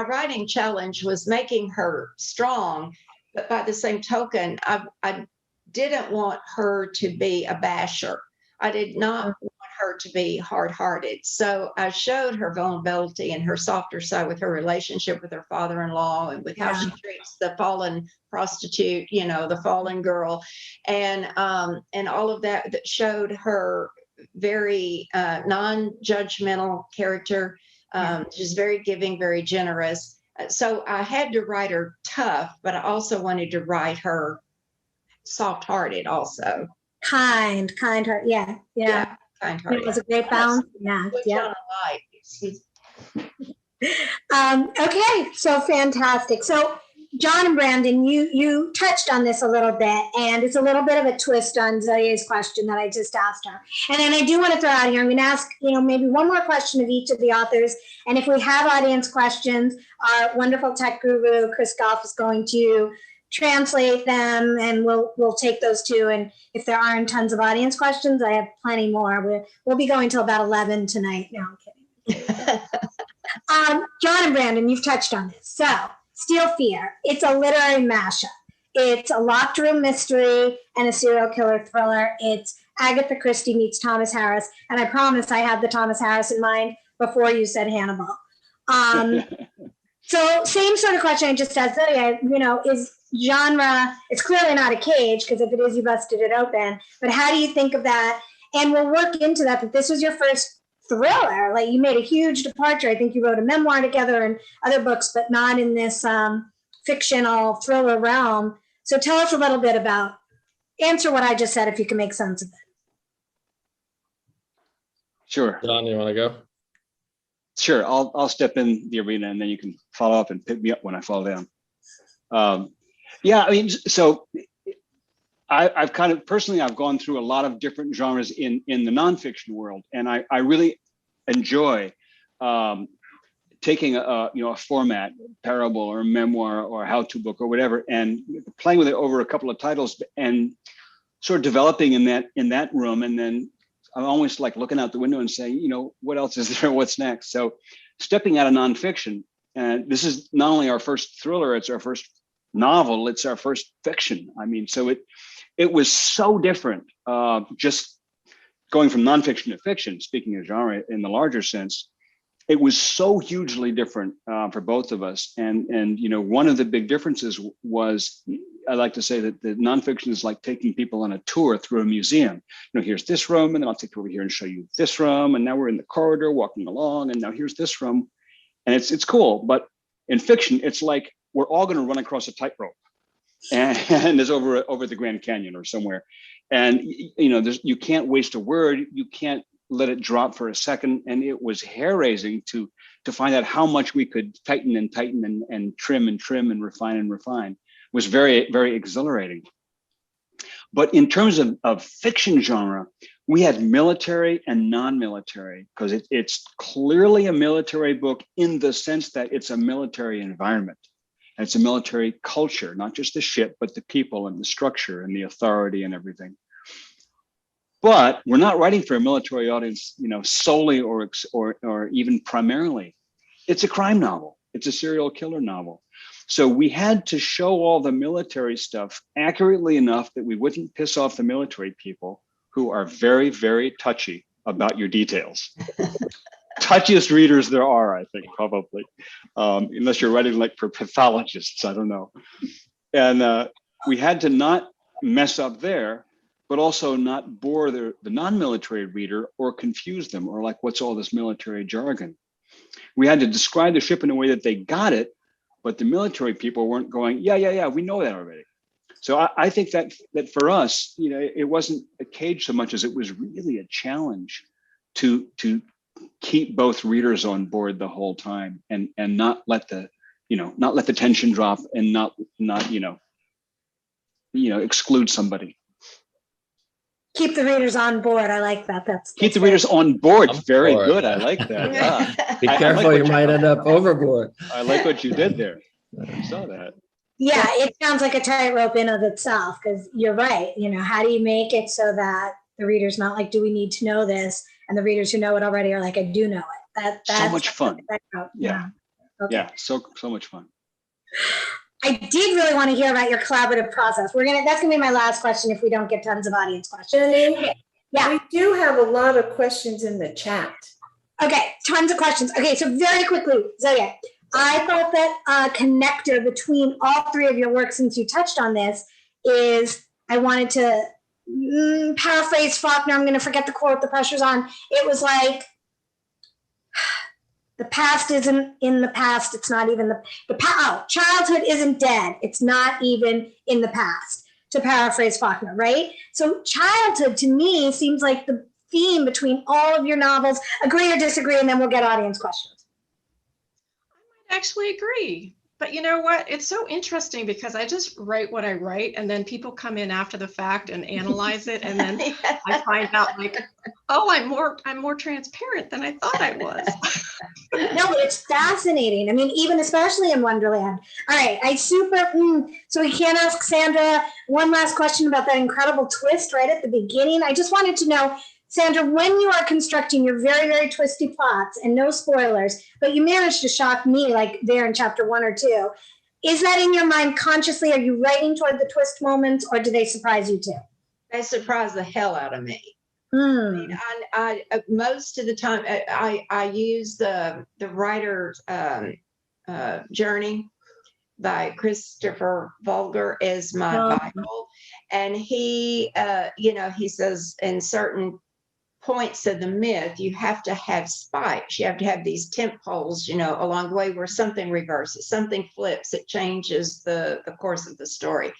writing challenge was making her strong, but by the same token, I didn't want her to be a basher. I did not want her to be hard-hearted. So I showed her vulnerability and her softer side with her relationship with her father-in-law and with how she treats the fallen prostitute, the fallen girl, and all of that showed her very non-judgmental character. She's very giving, very generous. So I had to write her tough, but I also wanted to write her soft-hearted also. Kind heart. Yeah. Kind-hearted. It was a great balance. Yeah. Which Yeah. I like. Okay. So fantastic. So John and Brandon, you touched on this a little bit, and it's a little bit of a twist on Zoje's question that I just asked her. And then I do want to throw out here, I'm going to ask, maybe one more question of each of the authors. And if we have audience questions, our wonderful tech guru, Chris Goff, is going to translate them, and we'll take those too. And if there aren't tons of audience questions, I have plenty more. We'll be going till about 11 tonight. No, I'm kidding. John and Brandon, you've touched on this. So, Steel Fear, it's a literary mashup. It's a locked room mystery and a serial killer thriller. It's Agatha Christie meets Thomas Harris. And I promise I had the Thomas Harris in mind before you said Hannibal. So same sort of question I just asked Zoje, is genre, it's clearly not a cage, because if it is, you busted it open. But how do you think of that? And we'll work into that this was your first thriller. Like, you made a huge departure. I think you wrote a memoir together and other books, but not in this fictional thriller realm. So tell us a little bit answer what I just said, if you can make sense of it. Sure. John, you want to go? Sure. I'll step in the arena, and then you can follow up and pick me up when I fall down. Yeah, I mean, so I've kind of personally, I've gone through a lot of different genres in the nonfiction world, and I really enjoy taking a format, parable or memoir or how-to book or whatever, and playing with it over a couple of titles and sort of developing in that room. And then I'm always like looking out the window and saying, what else is there? What's next? So stepping out of nonfiction, and this is not only our first thriller, it's our first novel, it's our first fiction. I mean, so it was so different, just going from nonfiction to fiction, speaking of genre in the larger sense. It was so hugely different for both of us. And one of the big differences was, I like to say that the nonfiction is like taking people on a tour through a museum. Here's this room, and then I'll take you over here and show you this room. And now we're in the corridor walking along, and now here's this room. And it's cool. But in fiction, it's like we're all going to run across a tightrope, and it's over the Grand Canyon or somewhere. And you can't waste a word. You can't let it drop for a second. And it was hair-raising to find out how much we could tighten and trim and refine It was very, very exhilarating. But in terms of fiction genre, we had military and non-military, because it's clearly a military book in the sense that it's a military environment. And it's a military culture, not just the ship, but the people and the structure and the authority and everything. But we're not writing for a military audience, solely or even primarily. It's a crime novel. It's a serial killer novel. So we had to show all the military stuff accurately enough that we wouldn't piss off the military people, who are very, very touchy about your details. Touchiest readers there are, I think, probably, unless you're writing like for pathologists, I don't know. And we had to not mess up there, but also not bore the non-military reader or confuse them, or like, what's all this military jargon? We had to describe the ship in a way that they got it, but the military people weren't going, yeah, we know that already. So I think that for us, it wasn't a cage so much as it was really a challenge to keep both readers on board the whole time, and not let the tension drop, and not exclude somebody. Keep the readers on board. I like that. Keep the readers on board. Very good. I like that. Yeah. Be careful, you might end up overboard. I like what you did there. I saw that. Yeah, it sounds like a tightrope in of itself, because you're right. How do you make it so that the reader's not like, do we need to know this? And the readers who know it already are like, I do know it. That's so much fun. Yeah. Okay. Yeah, so much fun. I did really want to hear about your collaborative process. That's gonna be my last question if we don't get tons of audience questions. Yeah. We do have a lot of questions in the chat. Okay, tons of questions. Okay, so very quickly, Zoje, I thought that a connector between all three of your works, since you touched on this, is I wanted to paraphrase Faulkner. I'm gonna forget the quote, the pressure's on. It was like, the past isn't in the past. It's not even childhood isn't dead. It's not even in the past, to paraphrase Faulkner, right? So childhood to me seems like the theme between all of your novels. Agree or disagree, and then we'll get audience questions. I might actually agree. But you know what? It's so interesting because I just write what I write, and then people come in after the fact and analyze it, and then I find out like, oh, I'm more transparent than I thought I was. No, but it's fascinating. I mean, even especially in Wonderland. All right, so we can't ask Sandra one last question about that incredible twist right at the beginning. I just wanted to know, Sandra, when you are constructing your very, very twisty plots, and no spoilers, but you managed to shock me like there in chapter 1 or 2, is that in your mind consciously? Are you writing toward the twist moments, or do they surprise you too? They surprise the hell out of me. Hmm. I most of the time I use the writer's journey by Christopher Vogler as my Bible, and he he says in certain points of the myth you have to have spikes, you have to have these tent poles along the way where something reverses, something flips, it changes the course of the story.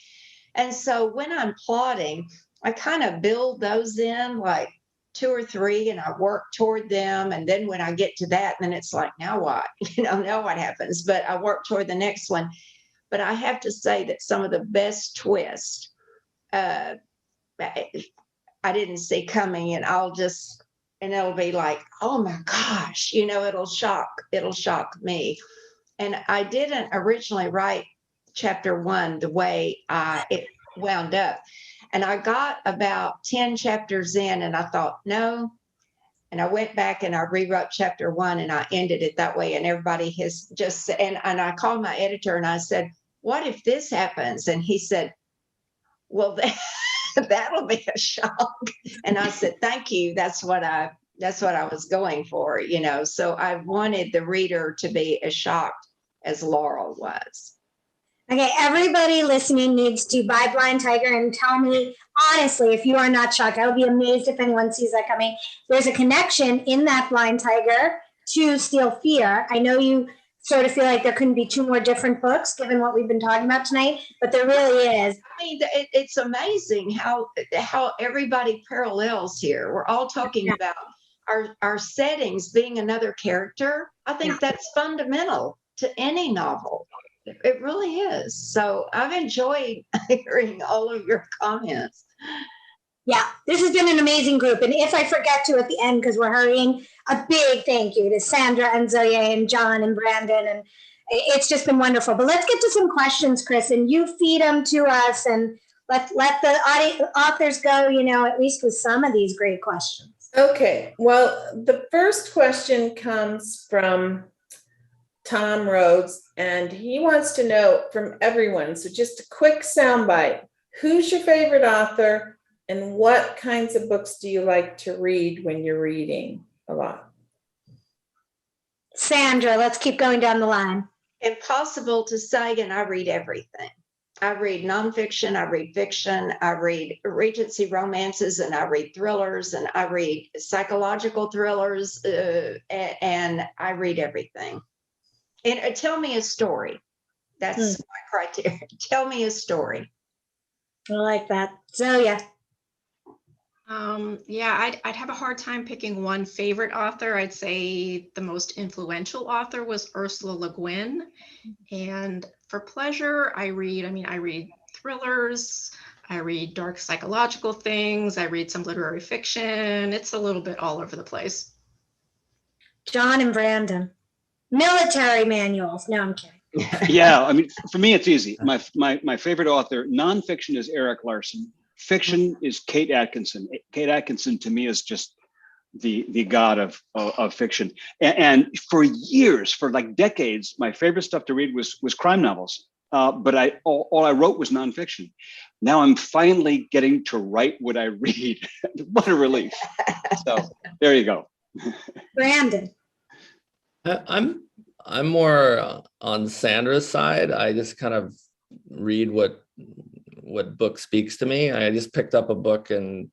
And so when I'm plotting, I kind of build those in like 2 or 3, and I work toward them. And then when I get to that, then it's like, now what? Now what happens? But I work toward the next one. But I have to say that some of the best twists I didn't see coming, and it'll be like, oh my gosh, it'll shock me. And I didn't originally write chapter 1 the way it wound up. And I got about 10 chapters in, and I thought, no. And I went back and I rewrote chapter 1, and I ended it that way. And everybody has just, and I called my editor and I said, what if this happens? And he said, well, that'll be a shock. And I said, thank you. That's what I was going for, So I wanted the reader to be as shocked as Laurel was. Okay, everybody listening needs to buy Blind Tiger and tell me, honestly, if you are not shocked. I would be amazed if anyone sees that coming. There's a connection in that Blind Tiger to Steel Fear. I know you sort of feel like there couldn't be 2 more different books, given what we've been talking about tonight, but there really is. I mean, it's amazing how everybody parallels here. We're all talking about our settings being another character. I think that's fundamental to any novel. It really is. So I've enjoyed hearing all of your comments. Yeah, this has been an amazing group. And if I forget to at the end, because we're hurrying, a big thank you to Sandra and Zoje and John and Brandon. And it's just been wonderful. But let's get to some questions, Chris, and you feed them to us and let the authors go, at least with some of these great questions. Okay, well, the first question comes from Tom Rhodes, and he wants to know from everyone, so just a quick soundbite. Who's your favorite author, and what kinds of books do you like to read when you're reading a lot? Sandra, let's keep going down the line. Impossible to say, and I read everything. I read nonfiction, I read fiction, I read Regency romances, and I read thrillers, and I read psychological thrillers, and I read everything. And tell me a story. That's my criteria. Tell me a story. I like that. Zoje. I'd have a hard time picking one favorite author. I'd say the most influential author was Ursula Le Guin. And for pleasure, I read thrillers, I read dark psychological things, I read some literary fiction. It's a little bit all over the place. John and Brandon. Military manuals. No, I'm kidding. Yeah, I mean, for me, it's easy. My favorite author, nonfiction, is Erik Larson. Fiction is Kate Atkinson. Kate Atkinson, to me, is just the god of fiction. And for years, for like decades, my favorite stuff to read was crime novels. But all I wrote was nonfiction. Now I'm finally getting to write what I read. What a relief! So there you go. Brandon. I'm more on Sandra's side. I just kind of read what book speaks to me. I just picked up a book in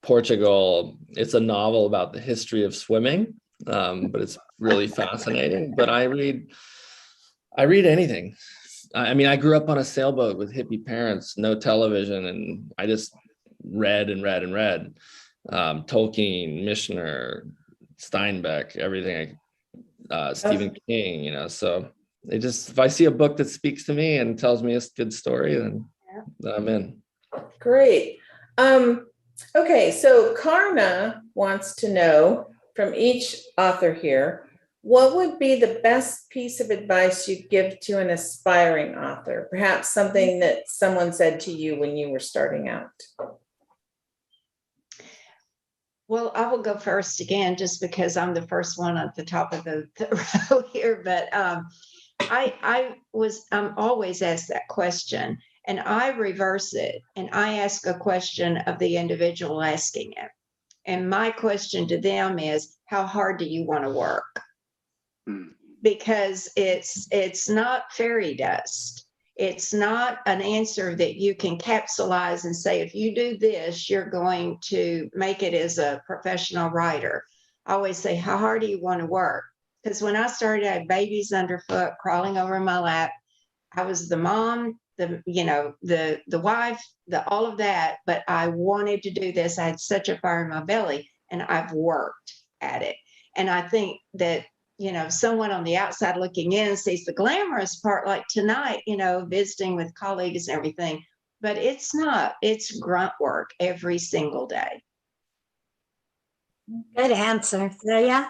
Portugal. It's a novel about the history of swimming, but it's really fascinating. But I read anything. I mean, I grew up on a sailboat with hippie parents, no television, and I just read and read and read. Tolkien, Michener, Steinbeck, everything. Stephen King, so if I see a book that speaks to me and tells me it's a good story, then I'm in. Great. Okay, so Karna wants to know from each author here, what would be the best piece of advice you'd give to an aspiring author? Perhaps something that someone said to you when you were starting out. Well, I will go first again, just because I'm the first one at the top of the row here. But I'm always asked that question, and I reverse it, and I ask a question of the individual asking it. And my question to them is, how hard do you want to work? Because it's not fairy dust. It's not an answer that you can capsulize and say, if you do this, you're going to make it as a professional writer. I always say, how hard do you want to work? Because when I started, I had babies underfoot crawling over my lap. I was the mom, the wife, all of that, but I wanted to do this. I had such a fire in my belly, and I've worked at it. And I think that, someone on the outside looking in sees the glamorous part, like tonight, visiting with colleagues and everything, but it's not. It's grunt work every single day. Good answer. Zoje?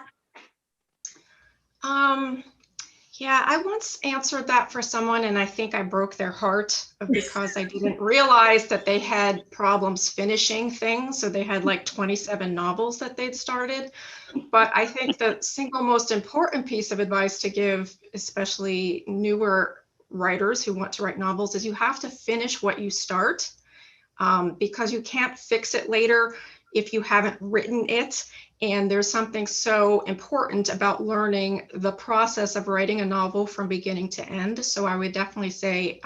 Yeah, I once answered that for someone, and I think I broke their heart because I didn't realize that they had problems finishing things. So they had like 27 novels that they'd started. But I think the single most important piece of advice to give, especially newer writers who want to write novels, is you have to finish what you start, because you can't fix it later if you haven't written it. And there's something so important about learning the process of writing a novel from beginning to end. So I would definitely say,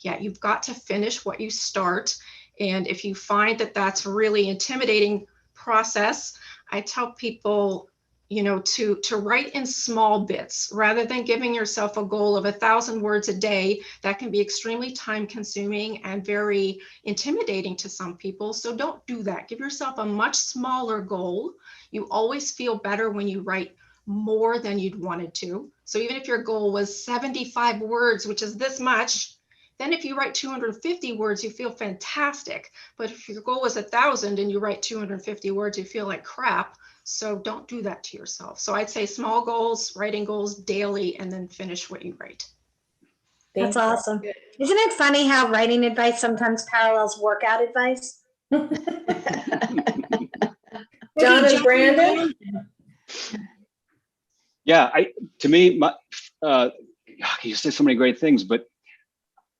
you've got to finish what you start. And if you find that that's a really intimidating process, I tell people, to write in small bits rather than giving yourself a goal of 1,000 words a day. That can be extremely time consuming and very intimidating to some people. So don't do that. Give yourself a much smaller goal. You always feel better when you write more than you'd wanted to. So even if your goal was 75 words, which is this much, then if you write 250 words, you feel fantastic. But if your goal was 1,000 and you write 250 words, you feel like crap. So don't do that to yourself. So I'd say small goals, writing goals daily, and then finish what you write. That's awesome. Isn't it funny how writing advice sometimes parallels workout advice? John and Brandon? Yeah, to me, you said so many great things, but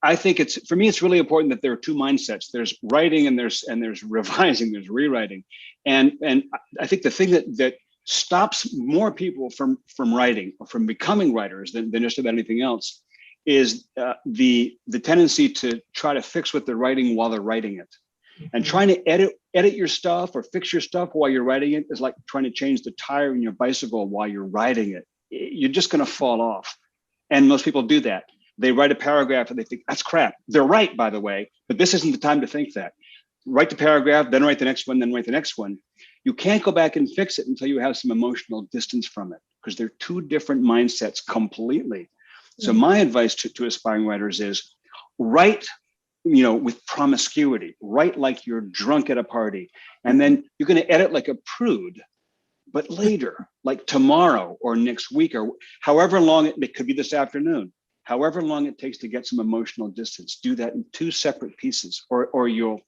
I think for me, it's really important that there are two mindsets. There's writing and there's revising, there's rewriting. And I think the thing that stops more people from writing or from becoming writers than just about anything else is the tendency to try to fix what they're writing while they're writing it. And trying to edit your stuff or fix your stuff while you're writing it is like trying to change the tire in your bicycle while you're riding it. You're just going to fall off. And most people do that. They write a paragraph and they think, that's crap. They're right, by the way, but this isn't the time to think that. Write the paragraph, then write the next one, then write the next one. You can't go back and fix it until you have some emotional distance from it, because they're two different mindsets completely. So my advice to aspiring writers is write, with promiscuity, write like you're drunk at a party. And then you're going to edit like a prude, but later, like tomorrow or next week, or however long it could be this afternoon. However long it takes to get some emotional distance, do that in two separate pieces, or you'll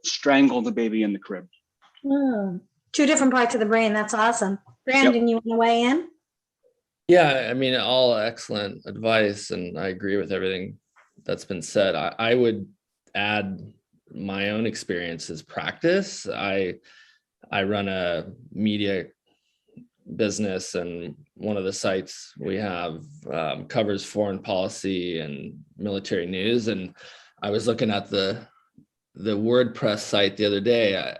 strangle the baby in the crib. Two different parts of the brain. That's awesome. Brandon, you want to weigh in? Yeah, I mean, all excellent advice, and I agree with everything that's been said. I would add my own experience as practice. I run a media business, and one of the sites we have covers foreign policy and military news. And I was looking at the WordPress site the other day.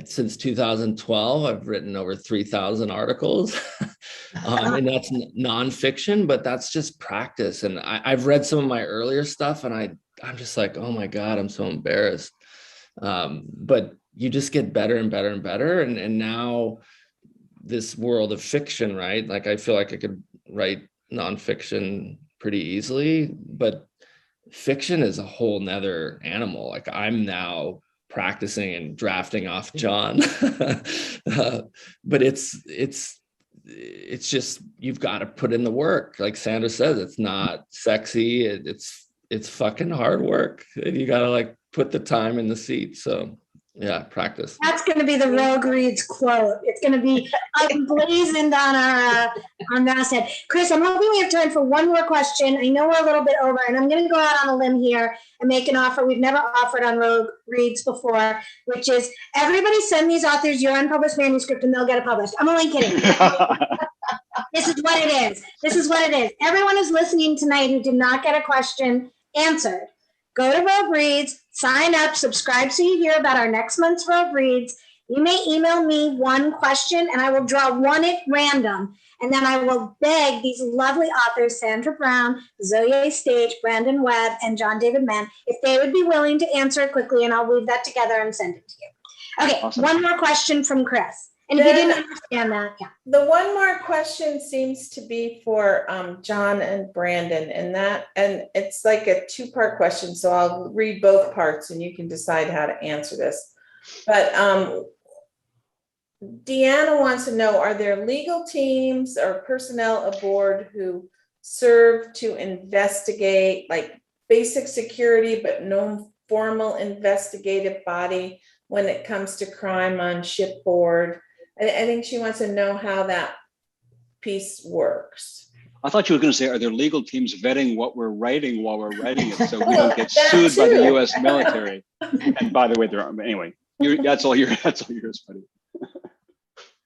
Since 2012, I've written over 3,000 articles, and that's nonfiction, but that's just practice. And I've read some of my earlier stuff, and I'm just like, oh my God, I'm so embarrassed. But you just get better and better and better. And now this world of fiction, right? Like I feel like I could write nonfiction pretty easily, but fiction is a whole nother animal. Like I'm now practicing and drafting off John, but it's just, you've got to put in the work. Like Sandra says, it's not sexy. It's fucking hard work. You got to like put the time in the seat. So yeah, practice. That's going to be the Rogue Reads quote. It's going to be emblazoned on our masthead. Chris, I'm hoping we have time for one more question. I know we're a little bit over, and I'm going to go out on a limb here and make an offer we've never offered on Rogue Reads before, which is everybody send these authors your unpublished manuscript and they'll get it published. I'm only kidding. This is what it is. This is what it is. Everyone who's listening tonight who did not get a question answered, go to Rogue Reads, sign up, subscribe so you hear about our next month's Rogue Reads. You may email me one question and I will draw one at random. And then I will beg these lovely authors, Sandra Brown, Zoje Stage, Brandon Webb, and John David Mann, if they would be willing to answer it quickly, and I'll weave that together and send it to you. Okay, awesome. One more question from Chris. And if you didn't understand that, yeah. The one more question seems to be for John and Brandon, and it's like a two-part question. So I'll read both parts, and you can decide how to answer this. But Deanna wants to know: are there legal teams or personnel aboard who serve to investigate, like basic security, but no formal investigative body when it comes to crime on shipboard? I think she wants to know how that piece works. I thought you were going to say, are there legal teams vetting what we're writing while we're writing it so we don't get sued by the U.S. military? And by the way, there are, anyway, that's all yours, buddy.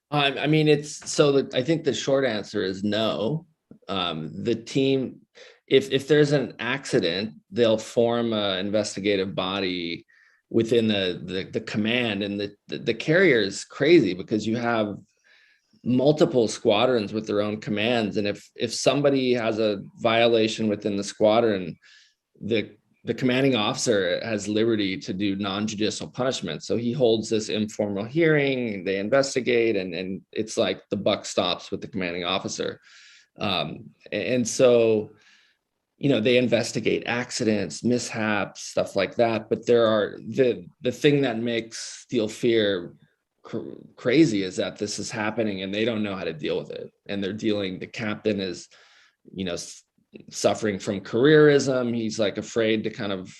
I mean, I think the short answer is no. The team, if there's an accident, they'll form an investigative body within the command, and the carrier is crazy because you have multiple squadrons with their own commands, and if somebody has a violation within the squadron, the commanding officer has liberty to do non-judicial punishment. So he holds this informal hearing, they investigate, and it's like the buck stops with the commanding officer. And so they investigate accidents, mishaps, stuff like that. But there are the thing that makes Steel Fear crazy is that this is happening and they don't know how to deal with it. And the captain is, suffering from careerism. He's like afraid to kind of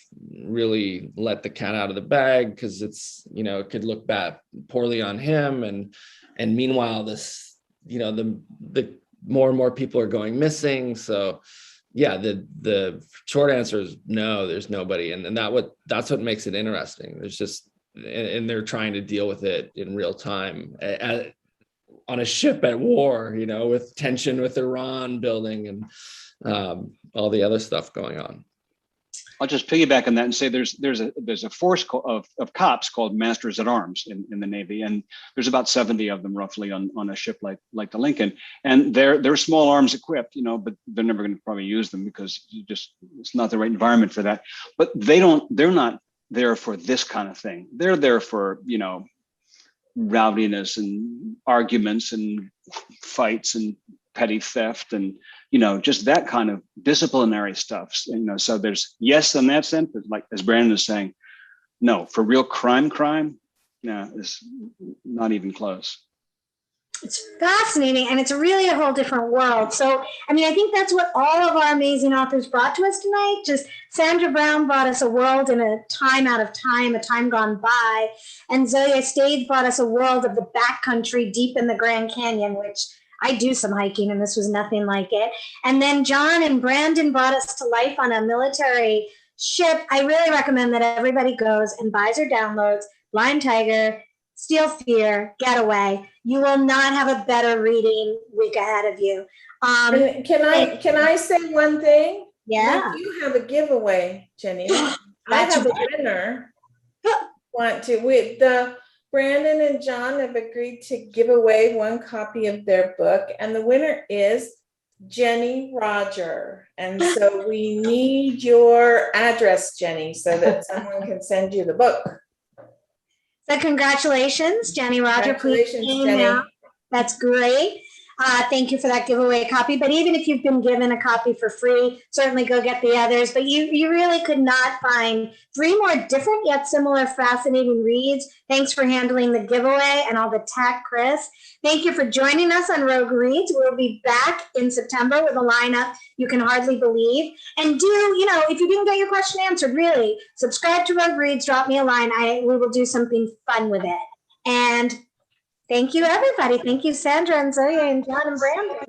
really let the cat out of the bag because it's, it could look poorly on him. And meanwhile, this, the more and more people are going missing. So yeah, the short answer is no, there's nobody. And that's what makes it interesting. There's just, and they're trying to deal with it in real time on a ship at war, with tension with Iran building and all the other stuff going on. I'll just piggyback on that and say there's a force of cops called Masters at Arms in the Navy, and there's about 70 of them roughly on a ship like the Lincoln, and they're small arms equipped, but they're never going to probably use them because it's not the right environment for that. But they're not there for this kind of thing. They're there for rowdiness and arguments and fights and petty theft and just that kind of disciplinary stuff. So there's yes in that sense, but like as Brandon is saying, no, for real crime, it's not even close. It's fascinating, and it's really a whole different world. So, I think that's what all of our amazing authors brought to us tonight. Just Sandra Brown brought us a world in a time out of time, a time gone by. And Zoje Stage brought us a world of the backcountry deep in the Grand Canyon, which I do some hiking, and this was nothing like it. And then John and Brandon brought us to life on a military ship. I really recommend that everybody goes and buys or downloads Blind Tiger, Steel Fear, Getaway. You will not have a better reading week ahead of you. Can I say one thing? Yeah. You have a giveaway, Jenny. I have a winner. Brandon and John have agreed to give away one copy of their book, and the winner is Jenny Roger. And so we need your address, Jenny, so that someone can send you the book. So congratulations, Jenny Roger. Congratulations, Jenny. That's great. Thank you for that giveaway copy. But even if you've been given a copy for free, certainly go get the others. But you really could not find 3 more different yet similar fascinating reads. Thanks for handling the giveaway and all the tech, Chris. Thank you for joining us on Rogue Reads. We'll be back in September with a lineup you can hardly believe. And if you didn't get your question answered, really, subscribe to Rogue Reads, drop me a line. We will do something fun with it. And thank you, everybody. Thank you, Sandra and Zoje and John and Brandon.